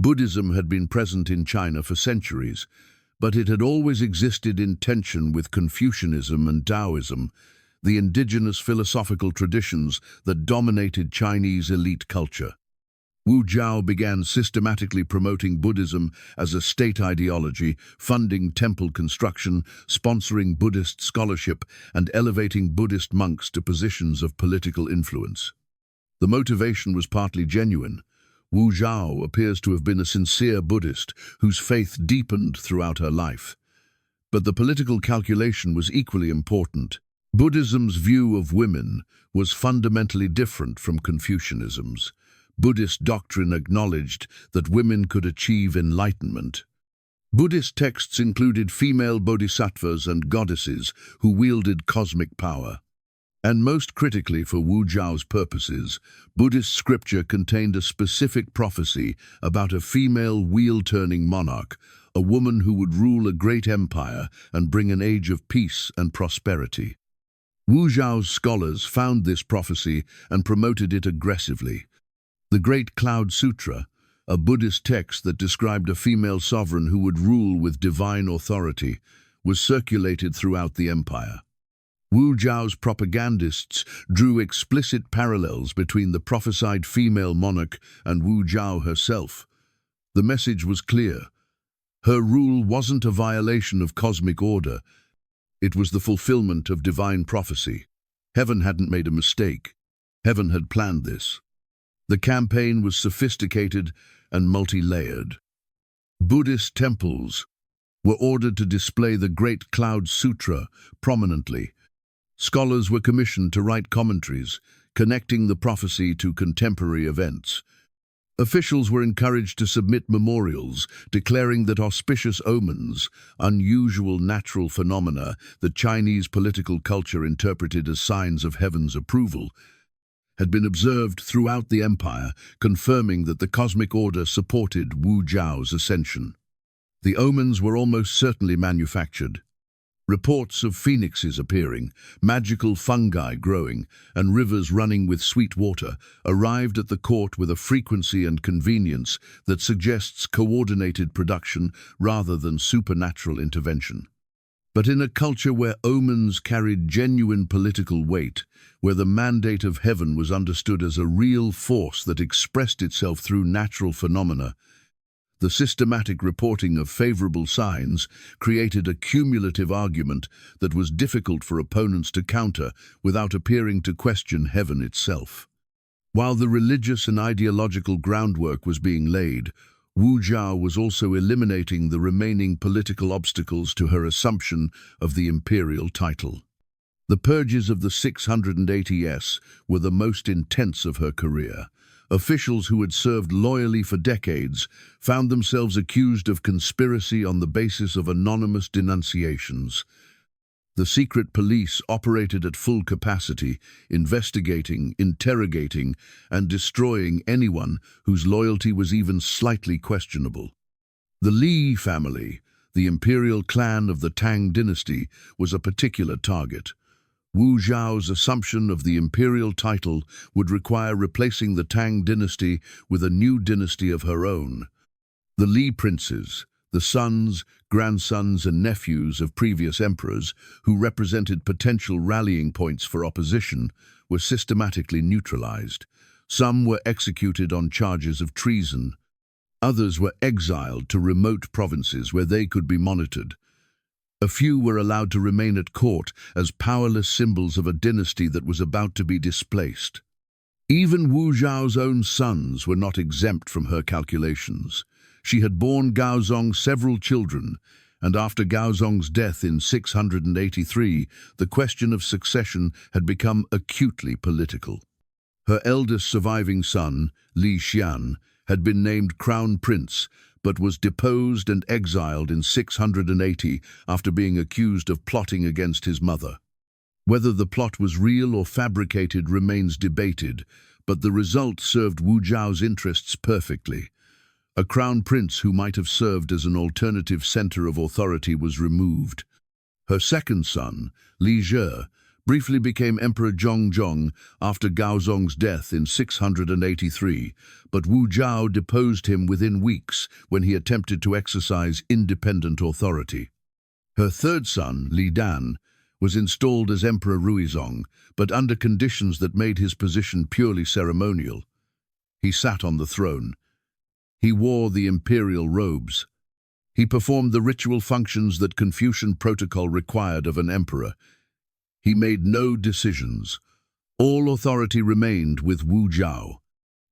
Buddhism had been present in China for centuries, but it had always existed in tension with Confucianism and Taoism, the indigenous philosophical traditions that dominated Chinese elite culture. Wu Zhao began systematically promoting Buddhism as a state ideology, funding temple construction, sponsoring Buddhist scholarship, and elevating Buddhist monks to positions of political influence. The motivation was partly genuine. Wu Zhao appears to have been a sincere Buddhist whose faith deepened throughout her life. But the political calculation was equally important. Buddhism's view of women was fundamentally different from Confucianism's. Buddhist doctrine acknowledged that women could achieve enlightenment. Buddhist texts included female bodhisattvas and goddesses who wielded cosmic power. And most critically for Wu Zhao's purposes, Buddhist scripture contained a specific prophecy about a female wheel-turning monarch, a woman who would rule a great empire and bring an age of peace and prosperity. Wu Zhao's scholars found this prophecy and promoted it aggressively. The Great Cloud Sutra, a Buddhist text that described a female sovereign who would rule with divine authority, was circulated throughout the empire. Wu Zhao's propagandists drew explicit parallels between the prophesied female monarch and Wu Zhao herself. The message was clear. Her rule wasn't a violation of cosmic order. It was the fulfillment of divine prophecy. Heaven hadn't made a mistake. Heaven had planned this. The campaign was sophisticated and multi-layered. Buddhist temples were ordered to display the Great Cloud Sutra prominently. Scholars were commissioned to write commentaries, connecting the prophecy to contemporary events. Officials were encouraged to submit memorials, declaring that auspicious omens, unusual natural phenomena that Chinese political culture interpreted as signs of heaven's approval, had been observed throughout the empire, confirming that the cosmic order supported Wu Zhao's ascension. The omens were almost certainly manufactured. Reports of phoenixes appearing, magical fungi growing, and rivers running with sweet water arrived at the court with a frequency and convenience that suggests coordinated production rather than supernatural intervention. But in a culture where omens carried genuine political weight, where the mandate of heaven was understood as a real force that expressed itself through natural phenomena, the systematic reporting of favorable signs created a cumulative argument that was difficult for opponents to counter without appearing to question heaven itself. While the religious and ideological groundwork was being laid, Wu Zhao was also eliminating the remaining political obstacles to her assumption of the imperial title. The purges of the 680s were the most intense of her career. Officials who had served loyally for decades found themselves accused of conspiracy on the basis of anonymous denunciations. The secret police operated at full capacity, investigating, interrogating, and destroying anyone whose loyalty was even slightly questionable. The Li family, the imperial clan of the Tang Dynasty, was a particular target. Wu Zhao's assumption of the imperial title would require replacing the Tang dynasty with a new dynasty of her own. The Li princes, the sons, grandsons and nephews of previous emperors, who represented potential rallying points for opposition, were systematically neutralized. Some were executed on charges of treason. Others were exiled to remote provinces where they could be monitored. A few were allowed to remain at court as powerless symbols of a dynasty that was about to be displaced. Even Wu Zhao's own sons were not exempt from her calculations. She had borne Gaozong several children, and after Gaozong's death in 683, the question of succession had become acutely political. Her eldest surviving son, Li Xi'an, had been named crown prince, but was deposed and exiled in 680 after being accused of plotting against his mother. Whether the plot was real or fabricated remains debated, but the result served Wu Zhao's interests perfectly. A crown prince who might have served as an alternative center of authority was removed. Her second son, Li Zhe, briefly became Emperor Zhongzhong after Gaozong's death in 683, but Wu Zhao deposed him within weeks when he attempted to exercise independent authority. Her third son, Li Dan, was installed as Emperor Ruizong, but under conditions that made his position purely ceremonial. He sat on the throne. He wore the imperial robes. He performed the ritual functions that Confucian protocol required of an emperor. He made no decisions. All authority remained with Wu Zhao.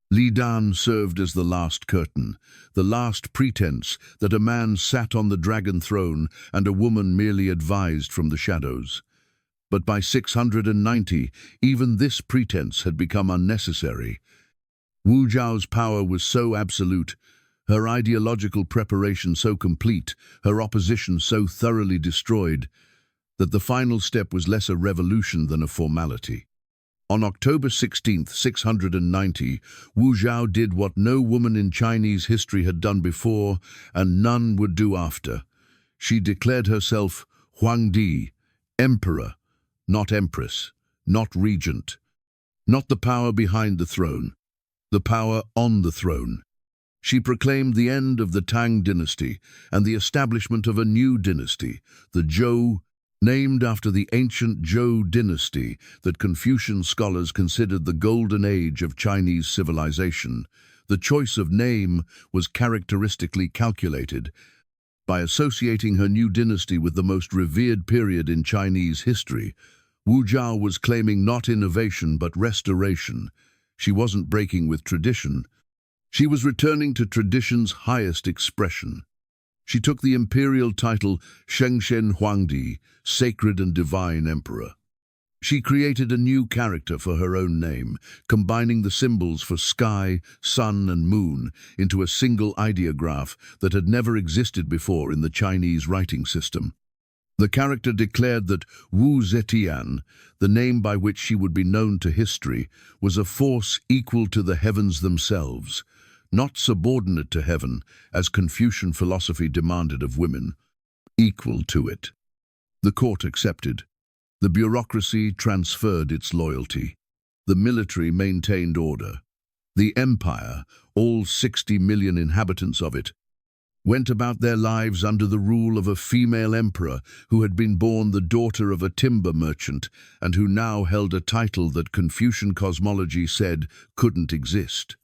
Li Dan served as the last curtain, the last pretense that a man sat on the dragon throne and a woman merely advised from the shadows. But by 690, even this pretense had become unnecessary. Wu Zhao's power was so absolute, her ideological preparation so complete, her opposition so thoroughly destroyed, that the final step was less a revolution than a formality. On October 16, 690, Wu Zhao did what no woman in Chinese history had done before and none would do after. She declared herself Huangdi, emperor, not empress, not regent, not the power behind the throne, the power on the throne. She proclaimed the end of the Tang Dynasty and the establishment of a new dynasty, the Zhou, named after the ancient Zhou dynasty that Confucian scholars considered the golden age of Chinese civilization. The choice of name was characteristically calculated. By associating her new dynasty with the most revered period in Chinese history, Wu Zetian was claiming not innovation but restoration. She wasn't breaking with tradition. She was returning to tradition's highest expression. She took the imperial title Shengshen Huangdi, sacred and divine emperor. She created a new character for her own name, combining the symbols for sky, sun, and moon into a single ideograph that had never existed before in the Chinese writing system. The character declared that Wu Zetian, the name by which she would be known to history, was a force equal to the heavens themselves, not subordinate to heaven, as Confucian philosophy demanded of women, equal to it. The court accepted. The bureaucracy transferred its loyalty. The military maintained order. The empire, all 60 million inhabitants of it, went about their lives under the rule of a female emperor who had been born the daughter of a timber merchant and who now held a title that Confucian cosmology said couldn't exist.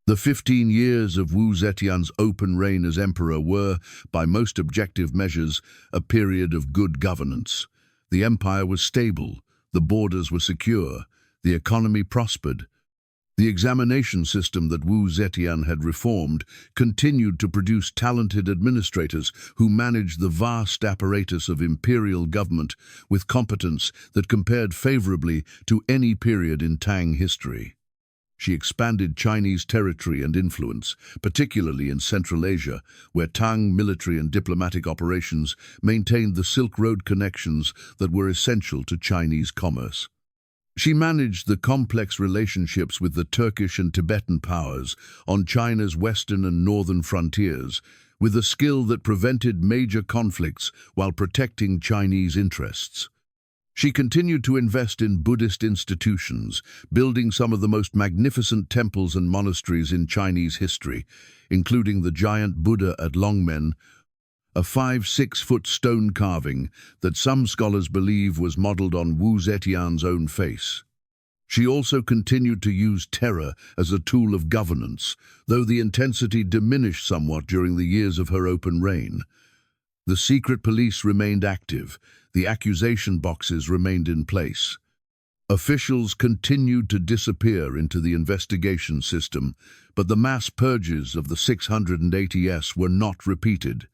The 15 years of Wu Zetian's open reign as emperor were, by most objective measures, a period of good governance. The empire was stable, the borders were secure, the economy prospered. The examination system that Wu Zetian had reformed continued to produce talented administrators who managed the vast apparatus of imperial government with competence that compared favorably to any period in Tang history. She expanded Chinese territory and influence, particularly in Central Asia, where Tang military and diplomatic operations maintained the Silk Road connections that were essential to Chinese commerce. She managed the complex relationships with the Turkish and Tibetan powers on China's western and northern frontiers, with a skill that prevented major conflicts while protecting Chinese interests. She continued to invest in Buddhist institutions, building some of the most magnificent temples and monasteries in Chinese history, including the giant Buddha at Longmen, a 5-6-foot stone carving that some scholars believe was modeled on Wu Zetian's own face. She also continued to use terror as a tool of governance, though the intensity diminished somewhat during the years of her open reign. The secret police remained active. The accusation boxes remained in place. Officials continued to disappear into the investigation system, but the mass purges of the 680s were not repeated.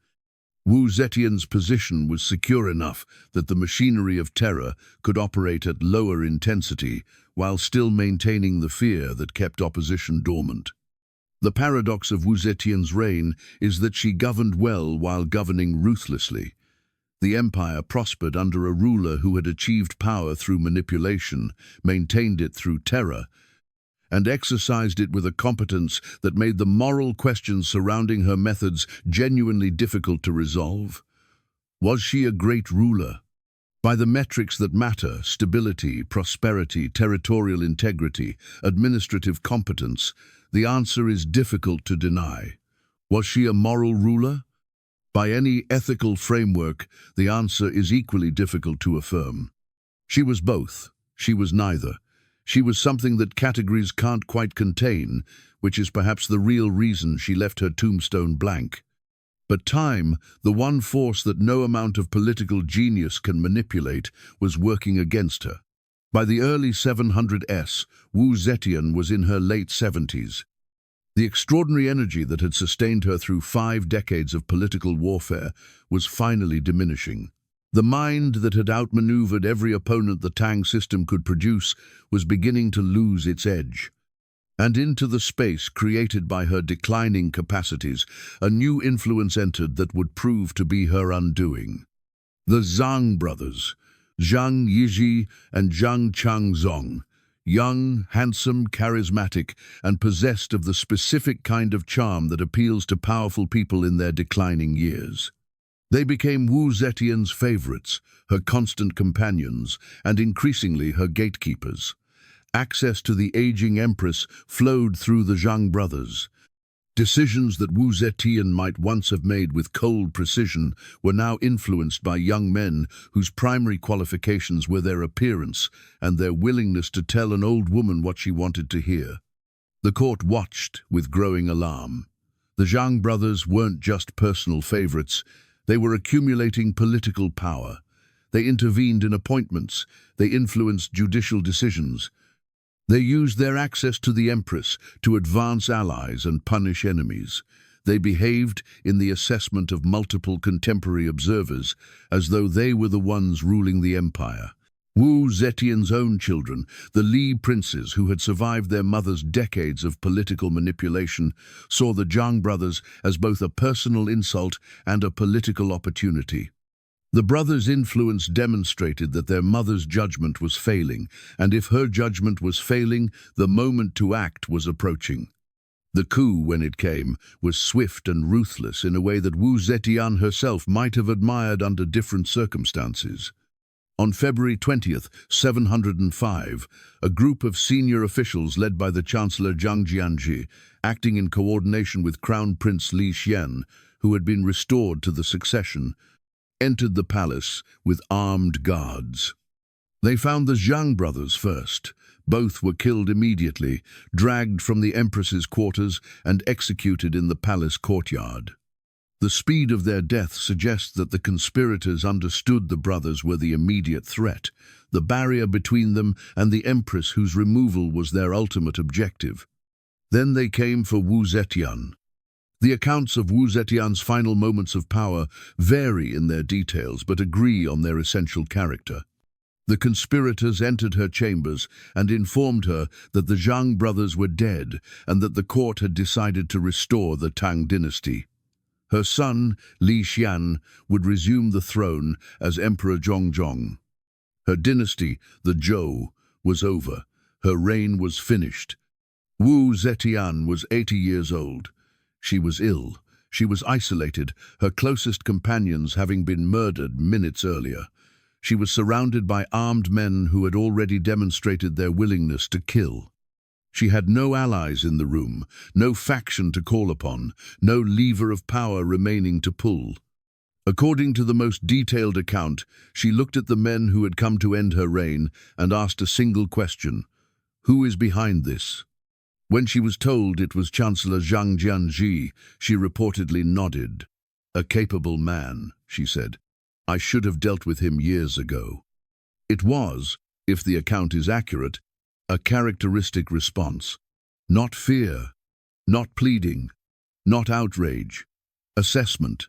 Wu Zetian's position was secure enough that the machinery of terror could operate at lower intensity while still maintaining the fear that kept opposition dormant. The paradox of Wu Zetian's reign is that she governed well while governing ruthlessly. The empire prospered under a ruler who had achieved power through manipulation, maintained it through terror, and exercised it with a competence that made the moral questions surrounding her methods genuinely difficult to resolve. Was she a great ruler? By the metrics that matter, stability, prosperity, territorial integrity, administrative competence, the answer is difficult to deny. Was she a moral ruler? By any ethical framework, the answer is equally difficult to affirm. She was both. She was neither. She was something that categories can't quite contain, which is perhaps the real reason she left her tombstone blank. But time, the one force that no amount of political genius can manipulate, was working against her. By the early 700s, Wu Zetian was in her late 70s. The extraordinary energy that had sustained her through 5 decades of political warfare was finally diminishing. The mind that had outmaneuvered every opponent the Tang system could produce was beginning to lose its edge. And into the space created by her declining capacities, a new influence entered that would prove to be her undoing. The Zhang brothers, Zhang Yizhi and Zhang Changzong, young, handsome, charismatic, and possessed of the specific kind of charm that appeals to powerful people in their declining years. They became Wu Zetian's favorites, her constant companions, and increasingly her gatekeepers. Access to the aging Empress flowed through the Zhang brothers. Decisions that Wu Zetian might once have made with cold precision were now influenced by young men whose primary qualifications were their appearance and their willingness to tell an old woman what she wanted to hear. The court watched with growing alarm. The Zhang brothers weren't just personal favorites, they were accumulating political power. They intervened in appointments, they influenced judicial decisions. They used their access to the Empress to advance allies and punish enemies. They behaved in the assessment of multiple contemporary observers as though they were the ones ruling the empire. Wu Zetian's own children, the Li princes who had survived their mother's decades of political manipulation, saw the Zhang brothers as both a personal insult and a political opportunity. The brothers' influence demonstrated that their mother's judgment was failing, and if her judgment was failing, the moment to act was approaching. The coup, when it came, was swift and ruthless in a way that Wu Zetian herself might have admired under different circumstances. On February 20th, 705, a group of senior officials led by the Chancellor Zhang Jianzhi, acting in coordination with Crown Prince Li Xi'an, who had been restored to the succession, entered the palace with armed guards. They found the Zhang brothers first. Both were killed immediately, dragged from the Empress's quarters and executed in the palace courtyard. The speed of their death suggests that the conspirators understood the brothers were the immediate threat, the barrier between them and the Empress whose removal was their ultimate objective. Then they came for Wu Zetian. The accounts of Wu Zetian's final moments of power vary in their details but agree on their essential character. The conspirators entered her chambers and informed her that the Zhang brothers were dead and that the court had decided to restore the Tang Dynasty. Her son, Li Xi'an, would resume the throne as Emperor Zhongzhong. Her dynasty, the Zhou, was over. Her reign was finished. Wu Zetian was 80 years old. She was ill. She was isolated, her closest companions having been murdered minutes earlier. She was surrounded by armed men who had already demonstrated their willingness to kill. She had no allies in the room, no faction to call upon, no lever of power remaining to pull. According to the most detailed account, she looked at the men who had come to end her reign and asked a single question: who is behind this? When she was told it was Chancellor Zhang Jianzhi, she reportedly nodded. A capable man, she said. I should have dealt with him years ago. It was, if the account is accurate, a characteristic response. Not fear, not pleading, not outrage. Assessment.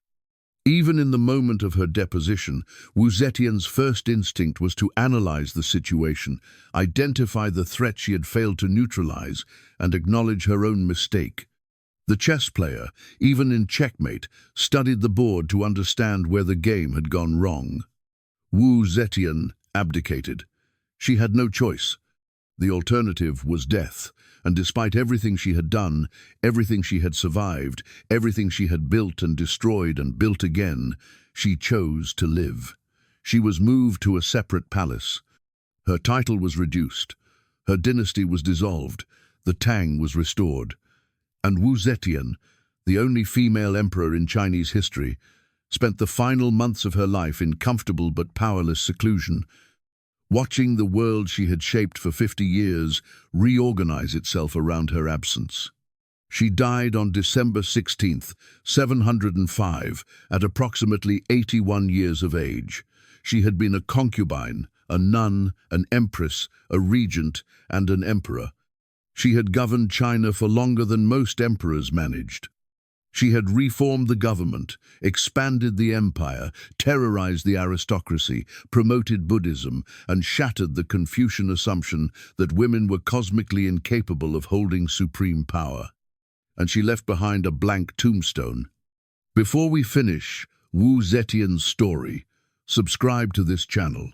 Even in the moment of her deposition, Wu Zetian's first instinct was to analyze the situation, identify the threat she had failed to neutralize, and acknowledge her own mistake. The chess player, even in checkmate, studied the board to understand where the game had gone wrong. Wu Zetian abdicated. She had no choice. The alternative was death, and despite everything she had done, everything she had survived, everything she had built and destroyed and built again, she chose to live. She was moved to a separate palace. Her title was reduced. Her dynasty was dissolved. The Tang was restored. And Wu Zetian, the only female emperor in Chinese history, spent the final months of her life in comfortable but powerless seclusion, watching the world she had shaped for 50 years reorganize itself around her absence. She died on December 16th, 705, at approximately 81 years of age. She had been a concubine, a nun, an empress, a regent, and an emperor. She had governed China for longer than most emperors managed. She had reformed the government, expanded the empire, terrorized the aristocracy, promoted Buddhism, and shattered the Confucian assumption that women were cosmically incapable of holding supreme power. And she left behind a blank tombstone. Before we finish Wu Zetian's story, subscribe to this channel.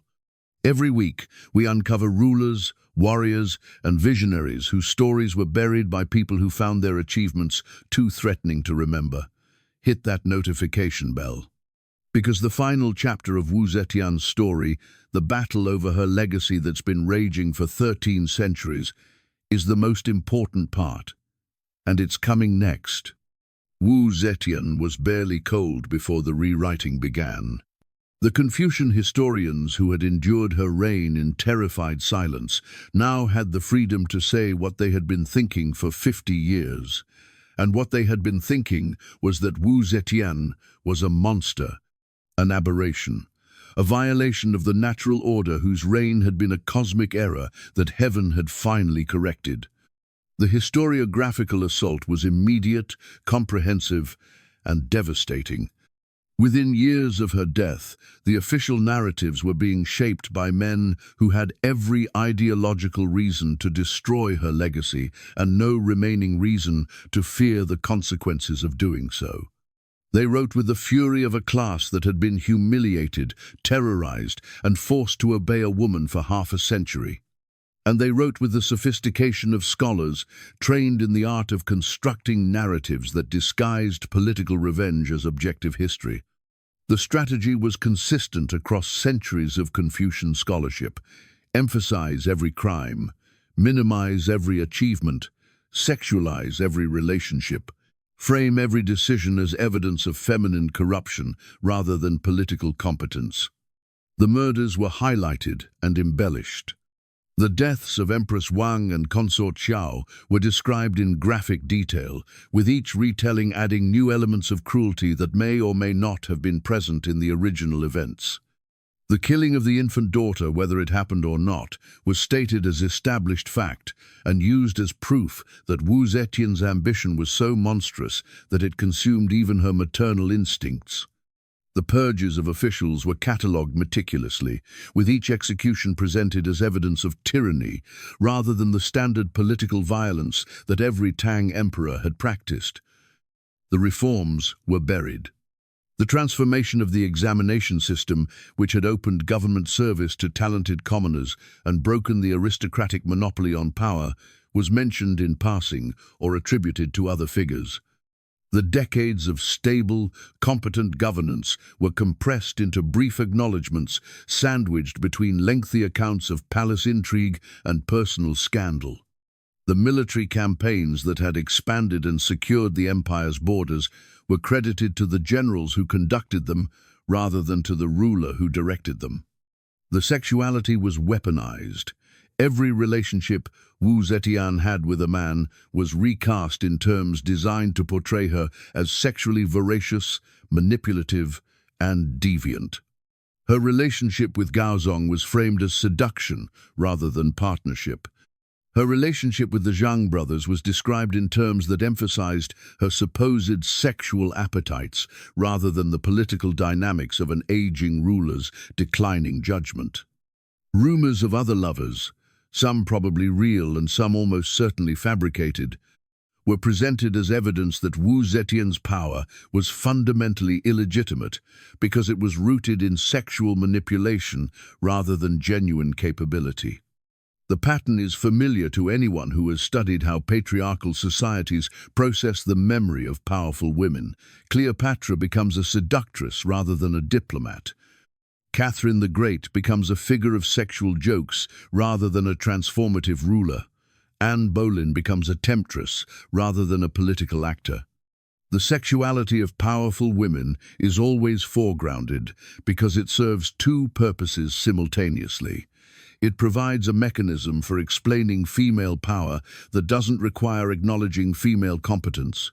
Every week, we uncover rulers, warriors, and visionaries whose stories were buried by people who found their achievements too threatening to remember. Hit that notification bell. Because the final chapter of Wu Zetian's story, the battle over her legacy that's been raging for 13 centuries, is the most important part. And it's coming next. Wu Zetian was barely cold before the rewriting began. The Confucian historians who had endured her reign in terrified silence now had the freedom to say what they had been thinking for 50 years. And what they had been thinking was that Wu Zetian was a monster, an aberration, a violation of the natural order whose reign had been a cosmic error that heaven had finally corrected. The historiographical assault was immediate, comprehensive, and devastating. Within years of her death, the official narratives were being shaped by men who had every ideological reason to destroy her legacy and no remaining reason to fear the consequences of doing so. They wrote with the fury of a class that had been humiliated, terrorized, and forced to obey a woman for half a century. And they wrote with the sophistication of scholars trained in the art of constructing narratives that disguised political revenge as objective history. The strategy was consistent across centuries of Confucian scholarship: emphasize every crime, minimize every achievement, sexualize every relationship, frame every decision as evidence of feminine corruption rather than political competence. The murders were highlighted and embellished. The deaths of Empress Wang and consort Xiao were described in graphic detail, with each retelling adding new elements of cruelty that may or may not have been present in the original events. The killing of the infant daughter, whether it happened or not, was stated as established fact and used as proof that Wu Zetian's ambition was so monstrous that it consumed even her maternal instincts. The purges of officials were catalogued meticulously, with each execution presented as evidence of tyranny rather than the standard political violence that every Tang emperor had practiced. The reforms were buried. The transformation of the examination system, which had opened government service to talented commoners and broken the aristocratic monopoly on power, was mentioned in passing or attributed to other figures. The decades of stable, competent governance were compressed into brief acknowledgements, sandwiched between lengthy accounts of palace intrigue and personal scandal. The military campaigns that had expanded and secured the empire's borders were credited to the generals who conducted them rather than to the ruler who directed them. The sexuality was weaponized. Every relationship Wu Zetian had with a man was recast in terms designed to portray her as sexually voracious, manipulative, and deviant. Her relationship with Gaozong was framed as seduction rather than partnership. Her relationship with the Zhang brothers was described in terms that emphasized her supposed sexual appetites rather than the political dynamics of an aging ruler's declining judgment. Rumors of other lovers, some probably real and some almost certainly fabricated, were presented as evidence that Wu Zetian's power was fundamentally illegitimate because it was rooted in sexual manipulation rather than genuine capability. The pattern is familiar to anyone who has studied how patriarchal societies process the memory of powerful women. Cleopatra becomes a seductress rather than a diplomat. Catherine the Great becomes a figure of sexual jokes rather than a transformative ruler. Anne Boleyn becomes a temptress rather than a political actor. The sexuality of powerful women is always foregrounded because it serves two purposes simultaneously. It provides a mechanism for explaining female power that doesn't require acknowledging female competence.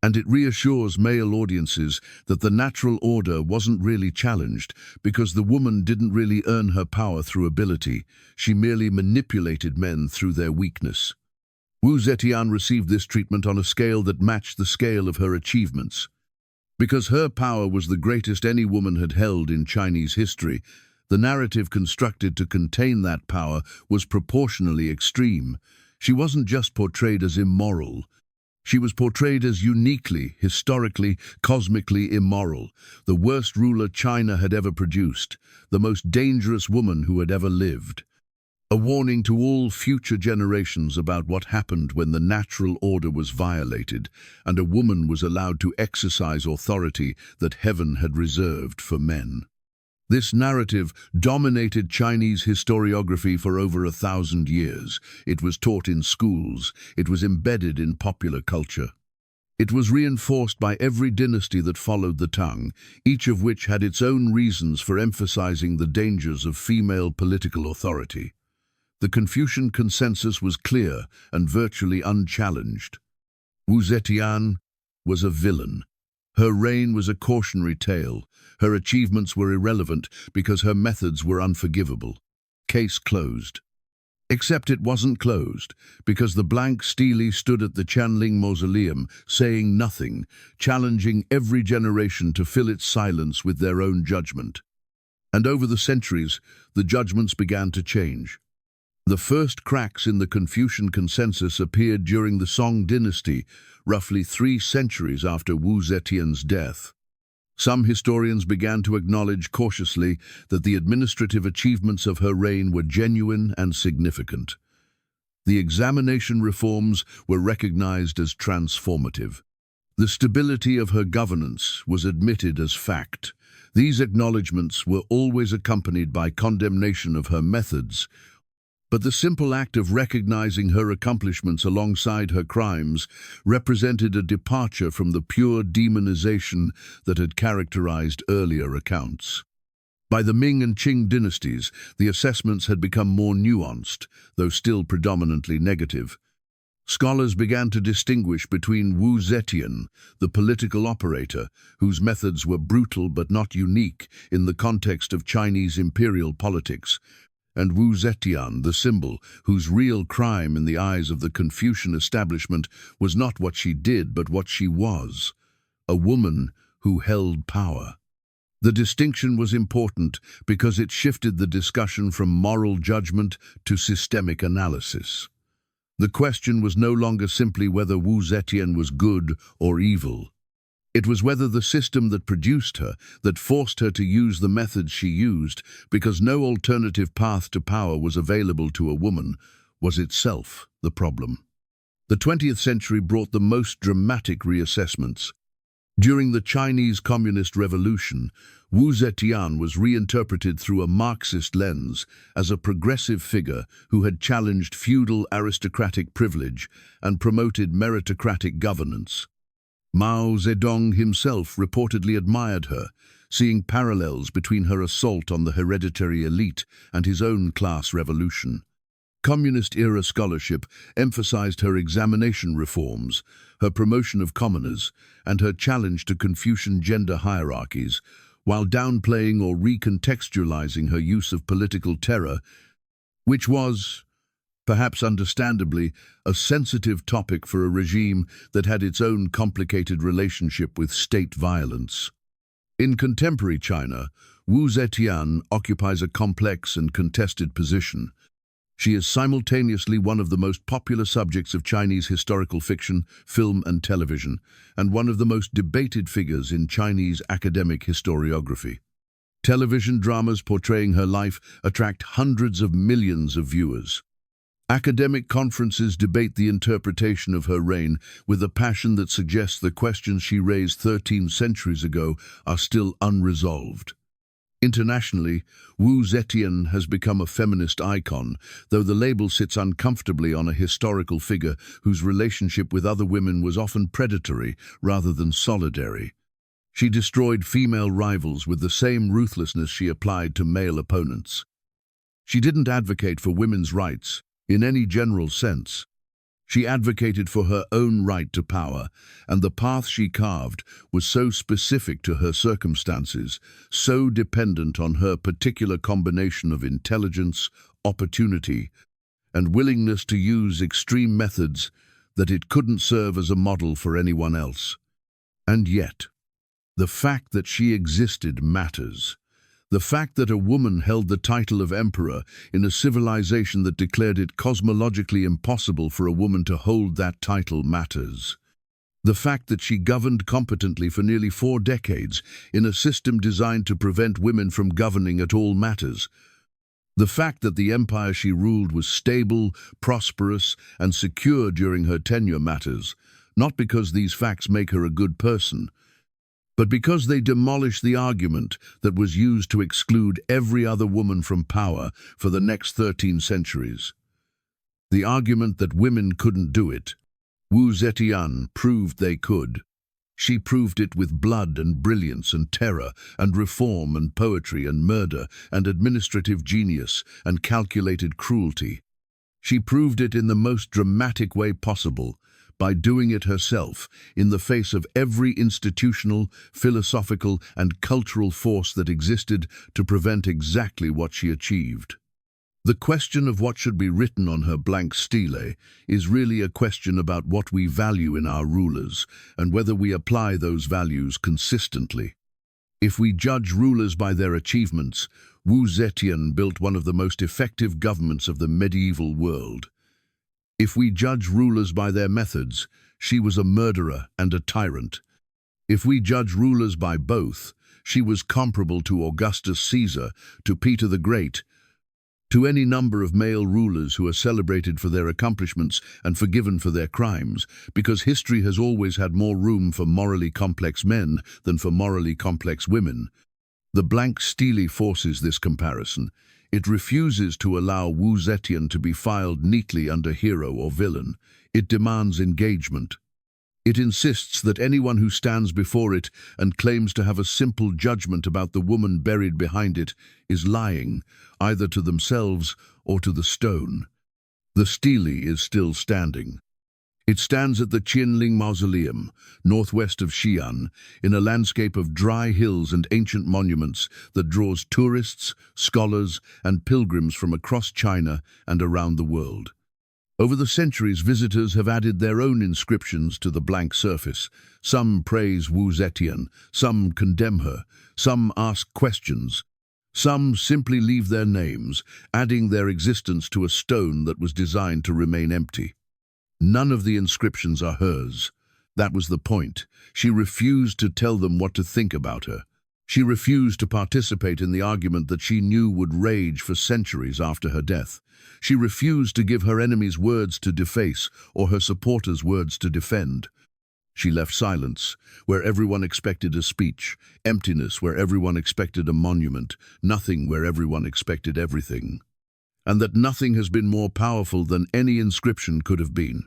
And it reassures male audiences that the natural order wasn't really challenged because the woman didn't really earn her power through ability. She merely manipulated men through their weakness. Wu Zetian received this treatment on a scale that matched the scale of her achievements. Because her power was the greatest any woman had held in Chinese history, the narrative constructed to contain that power was proportionally extreme. She wasn't just portrayed as immoral. She was portrayed as uniquely, historically, cosmically immoral, the worst ruler China had ever produced, the most dangerous woman who had ever lived. A warning to all future generations about what happened when the natural order was violated and a woman was allowed to exercise authority that heaven had reserved for men. This narrative dominated Chinese historiography for over 1,000 years. It was taught in schools. It was embedded in popular culture. It was reinforced by every dynasty that followed the Tang, each of which had its own reasons for emphasizing the dangers of female political authority. The Confucian consensus was clear and virtually unchallenged. Wu Zetian was a villain. Her reign was a cautionary tale. Her achievements were irrelevant because her methods were unforgivable. Case closed. Except it wasn't closed, because the blank stele stood at the Qianling Mausoleum, saying nothing, challenging every generation to fill its silence with their own judgment. And over the centuries, the judgments began to change. The first cracks in the Confucian consensus appeared during the Song dynasty, roughly 3 centuries after Wu Zetian's death. Some historians began to acknowledge cautiously that the administrative achievements of her reign were genuine and significant. The examination reforms were recognized as transformative. The stability of her governance was admitted as fact. These acknowledgements were always accompanied by condemnation of her methods, but the simple act of recognizing her accomplishments alongside her crimes represented a departure from the pure demonization that had characterized earlier accounts. By the Ming and Qing dynasties, the assessments had become more nuanced, though still predominantly negative. Scholars began to distinguish between Wu Zetian, the political operator, whose methods were brutal but not unique in the context of Chinese imperial politics, and Wu Zetian, the symbol, whose real crime in the eyes of the Confucian establishment was not what she did but what she was, a woman who held power. The distinction was important because it shifted the discussion from moral judgment to systemic analysis. The question was no longer simply whether Wu Zetian was good or evil. It was whether the system that produced her, that forced her to use the methods she used, because no alternative path to power was available to a woman, was itself the problem. The 20th century brought the most dramatic reassessments. During the Chinese Communist Revolution, Wu Zetian was reinterpreted through a Marxist lens as a progressive figure who had challenged feudal aristocratic privilege and promoted meritocratic governance. Mao Zedong himself reportedly admired her, seeing parallels between her assault on the hereditary elite and his own class revolution. Communist-era scholarship emphasized her examination reforms, her promotion of commoners, and her challenge to Confucian gender hierarchies, while downplaying or recontextualizing her use of political terror, which was, perhaps understandably, a sensitive topic for a regime that had its own complicated relationship with state violence. In contemporary China, Wu Zetian occupies a complex and contested position. She is simultaneously one of the most popular subjects of Chinese historical fiction, film and television, and one of the most debated figures in Chinese academic historiography. Television dramas portraying her life attract hundreds of millions of viewers. Academic conferences debate the interpretation of her reign with a passion that suggests the questions she raised 13 centuries ago are still unresolved. Internationally, Wu Zetian has become a feminist icon, though the label sits uncomfortably on a historical figure whose relationship with other women was often predatory rather than solidary. She destroyed female rivals with the same ruthlessness she applied to male opponents. She didn't advocate for women's rights in any general sense. She advocated for her own right to power, and the path she carved was so specific to her circumstances, so dependent on her particular combination of intelligence, opportunity, and willingness to use extreme methods that it couldn't serve as a model for anyone else. And yet, the fact that she existed matters. The fact that a woman held the title of emperor in a civilization that declared it cosmologically impossible for a woman to hold that title matters. The fact that she governed competently for nearly 4 decades in a system designed to prevent women from governing at all matters. The fact that the empire she ruled was stable, prosperous, and secure during her tenure matters, not because these facts make her a good person, but because they demolish the argument that was used to exclude every other woman from power for the next 13 centuries. The argument that women couldn't do it. Wu Zetian proved they could. She proved it with blood and brilliance and terror and reform and poetry and murder and administrative genius and calculated cruelty. She proved it in the most dramatic way possible, by doing it herself, in the face of every institutional, philosophical, and cultural force that existed to prevent exactly what she achieved. The question of what should be written on her blank stele is really a question about what we value in our rulers and whether we apply those values consistently. If we judge rulers by their achievements, Wu Zetian built one of the most effective governments of the medieval world. If we judge rulers by their methods, she was a murderer and a tyrant. If we judge rulers by both, she was comparable to Augustus Caesar, to Peter the Great, to any number of male rulers who are celebrated for their accomplishments and forgiven for their crimes, because history has always had more room for morally complex men than for morally complex women. The blank stele forces this comparison. It refuses to allow Wu Zetian to be filed neatly under hero or villain. It demands engagement. It insists that anyone who stands before it and claims to have a simple judgment about the woman buried behind it is lying, either to themselves or to the stone. The stele is still standing. It stands at the Qianling Mausoleum, northwest of Xi'an, in a landscape of dry hills and ancient monuments that draws tourists, scholars, and pilgrims from across China and around the world. Over the centuries, visitors have added their own inscriptions to the blank surface. Some praise Wu Zetian, some condemn her, some ask questions. Some simply leave their names, adding their existence to a stone that was designed to remain empty. None of the inscriptions are hers. That was the point. She refused to tell them what to think about her. She refused to participate in the argument that she knew would rage for centuries after her death. She refused to give her enemies words to deface or her supporters words to defend. She left silence, where everyone expected a speech, emptiness where everyone expected a monument, nothing where everyone expected everything. And that nothing has been more powerful than any inscription could have been.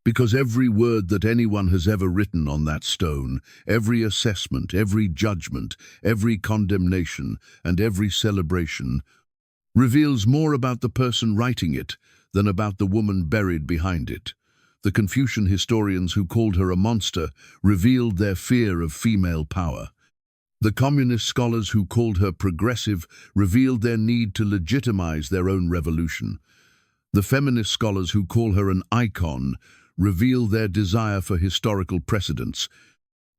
Because every word that anyone has ever written on that stone, every assessment, every judgment, every condemnation, and every celebration reveals more about the person writing it than about the woman buried behind it. The Confucian historians who called her a monster revealed their fear of female power. The communist scholars who called her progressive revealed their need to legitimize their own revolution. The feminist scholars who call her an icon reveal their desire for historical precedence.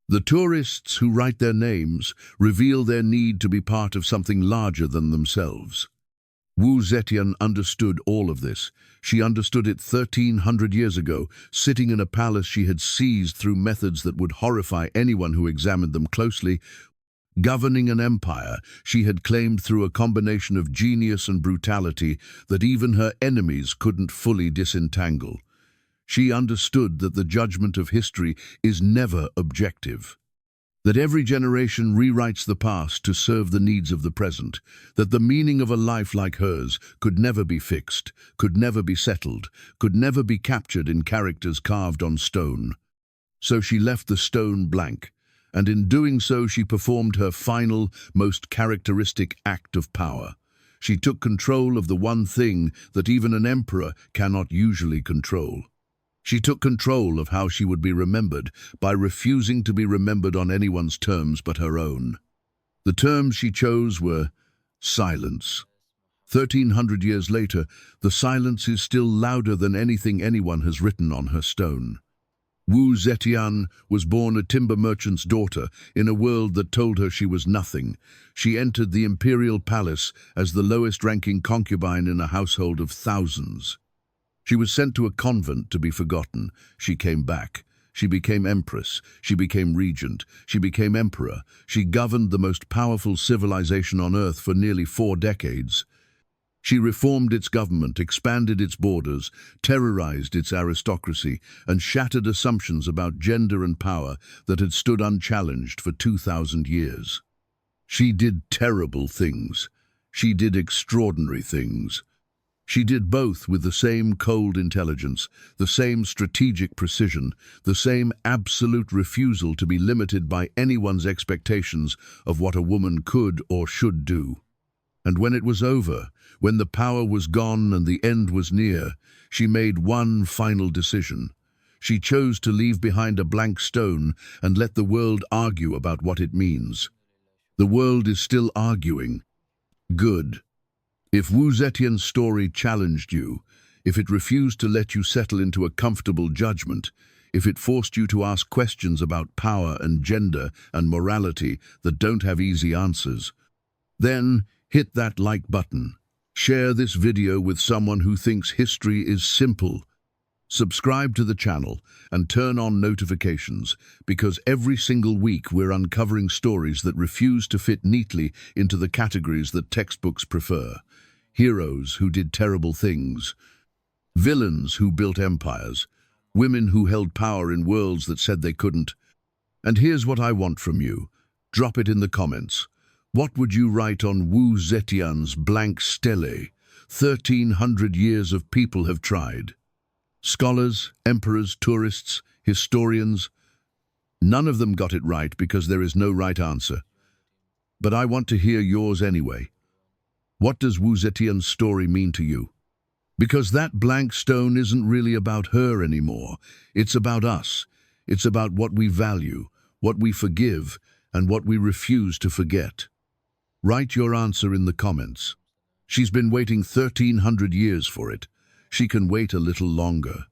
The tourists who write their names reveal their need to be part of something larger than themselves. Wu Zetian understood all of this. She understood it 1,300 years ago, sitting in a palace she had seized through methods that would horrify anyone who examined them closely. Governing an empire she had claimed through a combination of genius and brutality that even her enemies couldn't fully disentangle. She understood that the judgment of history is never objective, that every generation rewrites the past to serve the needs of the present, that the meaning of a life like hers could never be fixed, could never be settled, could never be captured in characters carved on stone. So she left the stone blank, and in doing so she performed her final, most characteristic act of power. She took control of the one thing that even an emperor cannot usually control. She took control of how she would be remembered by refusing to be remembered on anyone's terms but her own. The terms she chose were silence. 1,300 years later, the silence is still louder than anything anyone has written on her stone. Wu Zetian was born a timber merchant's daughter in a world that told her she was nothing. She entered the imperial palace as the lowest-ranking concubine in a household of thousands. She was sent to a convent to be forgotten. She came back. She became empress. She became regent. She became emperor. She governed the most powerful civilization on earth for nearly 4 decades. She reformed its government, expanded its borders, terrorized its aristocracy, and shattered assumptions about gender and power that had stood unchallenged for 2,000 years. She did terrible things. She did extraordinary things. She did both with the same cold intelligence, the same strategic precision, the same absolute refusal to be limited by anyone's expectations of what a woman could or should do. And when it was over, when the power was gone and the end was near, she made one final decision. She chose to leave behind a blank stone and let the world argue about what it means. The world is still arguing. Good. If Wu Zetian's story challenged you, if it refused to let you settle into a comfortable judgment, if it forced you to ask questions about power and gender and morality that don't have easy answers, then hit that like button. Share this video with someone who thinks history is simple. Subscribe to the channel and turn on notifications, because every single week we're uncovering stories that refuse to fit neatly into the categories that textbooks prefer. Heroes who did terrible things, villains who built empires, women who held power in worlds that said they couldn't. And here's what I want from you. Drop it in the comments. What would you write on Wu Zetian's blank stele? 1,300 years of people have tried. Scholars, emperors, tourists, historians, none of them got it right because there is no right answer. But I want to hear yours anyway. What does Wu Zetian's story mean to you? Because that blank stone isn't really about her anymore. It's about us. It's about what we value, what we forgive, and what we refuse to forget. Write your answer in the comments. She's been waiting 1,300 years for it. She can wait a little longer.